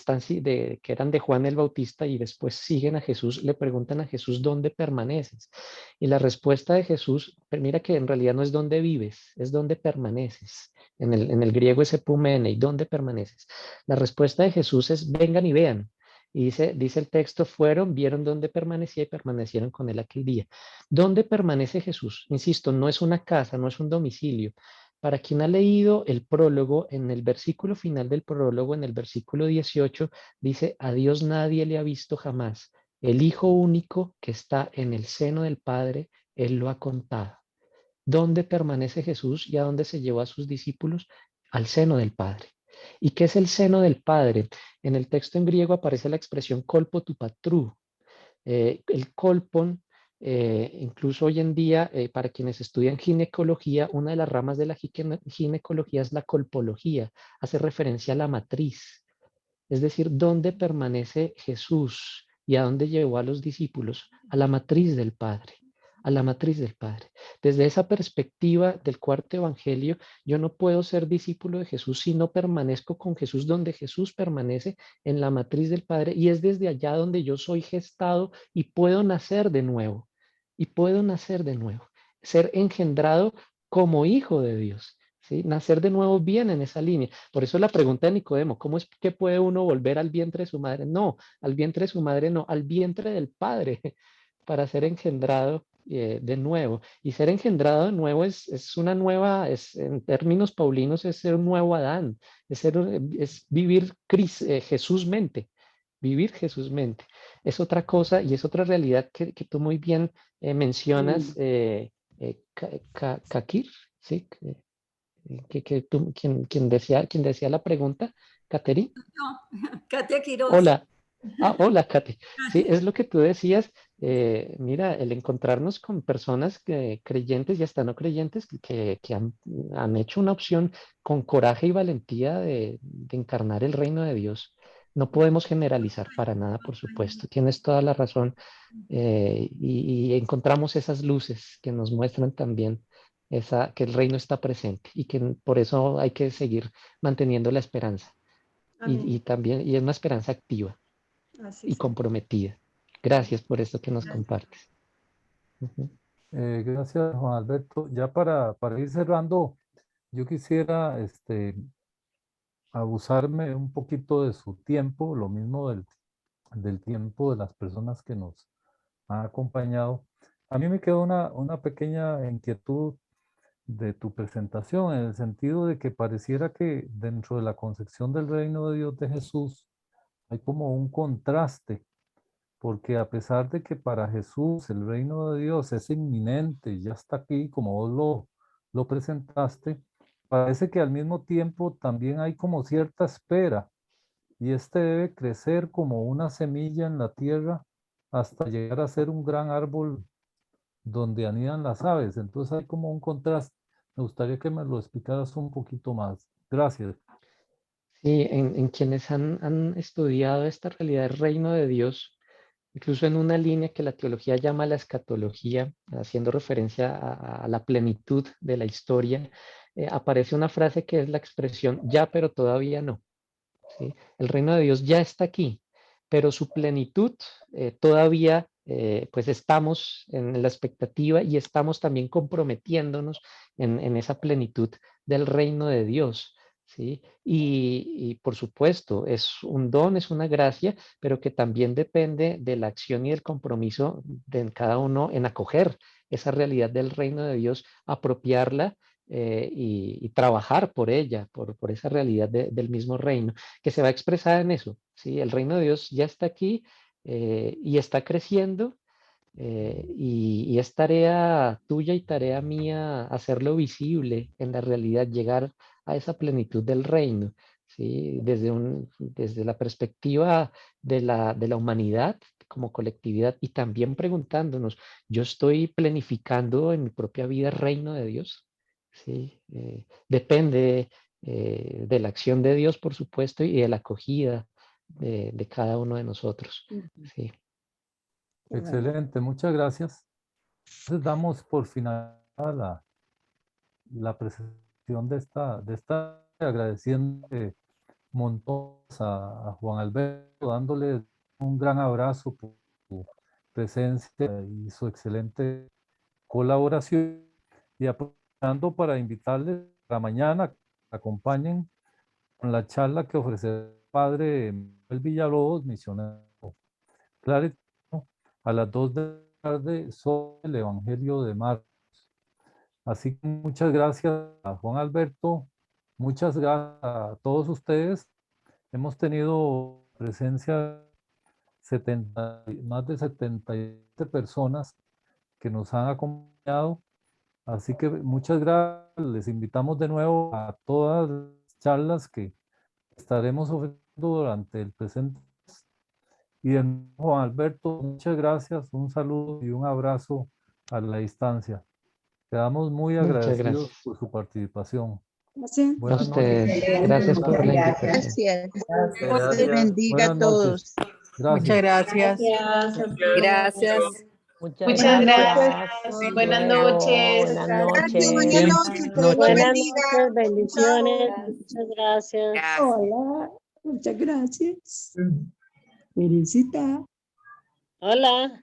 eran de Juan el Bautista y después siguen a Jesús, le preguntan a Jesús, ¿dónde permaneces? Y la respuesta de Jesús, mira que en realidad no es dónde vives, es dónde permaneces. En el griego es epumene, ¿y dónde permaneces? La respuesta de Jesús es vengan y vean. Y dice el texto, fueron, vieron dónde permanecía y permanecieron con él aquel día. ¿Dónde permanece Jesús? Insisto, no es una casa, no es un domicilio. Para quien ha leído el prólogo, en el versículo final del prólogo, en el versículo 18, dice, a Dios nadie le ha visto jamás. El Hijo único que está en el seno del Padre, Él lo ha contado. ¿Dónde permanece Jesús y a dónde se llevó a sus discípulos? Al seno del Padre. ¿Y qué es el seno del Padre? En el texto en griego aparece la expresión kolpo tu patru. El kolpon, incluso hoy en día, para quienes estudian ginecología, una de las ramas de la ginecología es la colpología, hace referencia a la matriz. Es decir, ¿dónde permanece Jesús y a dónde llevó a los discípulos? A la matriz del Padre, a la matriz del Padre. Desde esa perspectiva del cuarto evangelio, yo no puedo ser discípulo de Jesús si no permanezco con Jesús donde Jesús permanece en la matriz del Padre, y es desde allá donde yo soy gestado y puedo nacer de nuevo, y puedo nacer de nuevo, ser engendrado como hijo de Dios. ¿Sí? Nacer de nuevo viene en esa línea. Por eso la pregunta de Nicodemo, ¿cómo es que puede uno volver al vientre de su madre? No, al vientre de su madre no, al vientre del Padre, para ser engendrado de nuevo. Y ser engendrado de nuevo es una nueva, en términos paulinos, es ser un nuevo Adán, es vivir Jesús mente, vivir Jesús mente. Es otra cosa y es otra realidad que tú muy bien mencionas, Kakir, ¿sí? ¿Quién decía la pregunta? ¿Catherine? No, Katia Quiroz. Hola. Hola, Katy. Sí, es lo que tú decías. Mira, el encontrarnos con personas creyentes y hasta no creyentes que han hecho una opción con coraje y valentía de encarnar el reino de Dios. No podemos generalizar para nada, por supuesto. Tienes toda la razón. Y encontramos esas luces que nos muestran también que el reino está presente y que por eso hay que seguir manteniendo la esperanza. Y también, y es una esperanza activa Así y es. comprometida. Gracias por esto que nos compartes. Ujú. Gracias, Juan Alberto. Ya para ir cerrando, yo quisiera abusarme un poquito de su tiempo, lo mismo del tiempo de las personas que nos han acompañado. A mí me quedó una pequeña inquietud de tu presentación, en el sentido de que pareciera que dentro de la concepción del reino de Dios de Jesús hay como un contraste, porque a pesar de que para Jesús el reino de Dios es inminente, ya está aquí, como vos lo presentaste, parece que al mismo tiempo también hay como cierta espera, y este debe crecer como una semilla en la tierra hasta llegar a ser un gran árbol donde anidan las aves. Entonces hay como un contraste. Me gustaría que me lo explicaras un poquito más. Gracias. Sí, en quienes han estudiado esta realidad del reino de Dios, incluso en una línea que la teología llama la escatología, haciendo referencia a la plenitud de la historia, aparece una frase que es la expresión ya, pero todavía no. ¿Sí? El reino de Dios ya está aquí, pero su plenitud todavía, pues estamos en la expectativa y estamos también comprometiéndonos en esa plenitud del reino de Dios. ¿Sí? Y por supuesto, es un don, es una gracia, pero que también depende de la acción y del compromiso de cada uno en acoger esa realidad del reino de Dios, apropiarla y trabajar por ella, por esa realidad del mismo reino, que se va a expresar en eso. ¿Sí? El reino de Dios ya está aquí y está creciendo, y es tarea tuya y tarea mía hacerlo visible en la realidad, llegar a esa plenitud del reino. ¿Sí? Desde la perspectiva de la humanidad como colectividad, y también preguntándonos, ¿yo estoy planificando en mi propia vida el reino de Dios? ¿Sí? Depende de la acción de Dios, por supuesto, y de la acogida de cada uno de nosotros. ¿Sí? Excelente, muchas gracias. Entonces damos por final la presentación de esta agradeciendo montones a Juan Alberto, dándole un gran abrazo por su presencia y su excelente colaboración, y aprovechando para invitarles para mañana que acompañen con la charla que ofrecerá el padre Manuel Villalobos, misionero claro, a las 2 de la tarde sobre el Evangelio de Marcos. Así que muchas gracias a Juan Alberto, muchas gracias a todos ustedes. Hemos tenido presencia más de 77 personas que nos han acompañado. Así que muchas gracias. Les invitamos de nuevo a todas las charlas que estaremos ofreciendo durante el presente. Y de nuevo, Juan Alberto, muchas gracias. Un saludo y un abrazo a la distancia. Quedamos muy Muchas agradecidos gracias. por su participación. Gracias. A Buenas noches. ustedes. Gracias por la invitación. Gracias. Dios les Gracias. bendiga a Buenas todos. noches. Muchas Gracias. gracias. Gracias. Muchas gracias. Buenas noches. Buenas Gracias, noches. buenas noches. Que Dios te Buenas bendiga. noches, bendiciones. Muchas gracias. Hola. Muchas gracias. Felicita. Hola.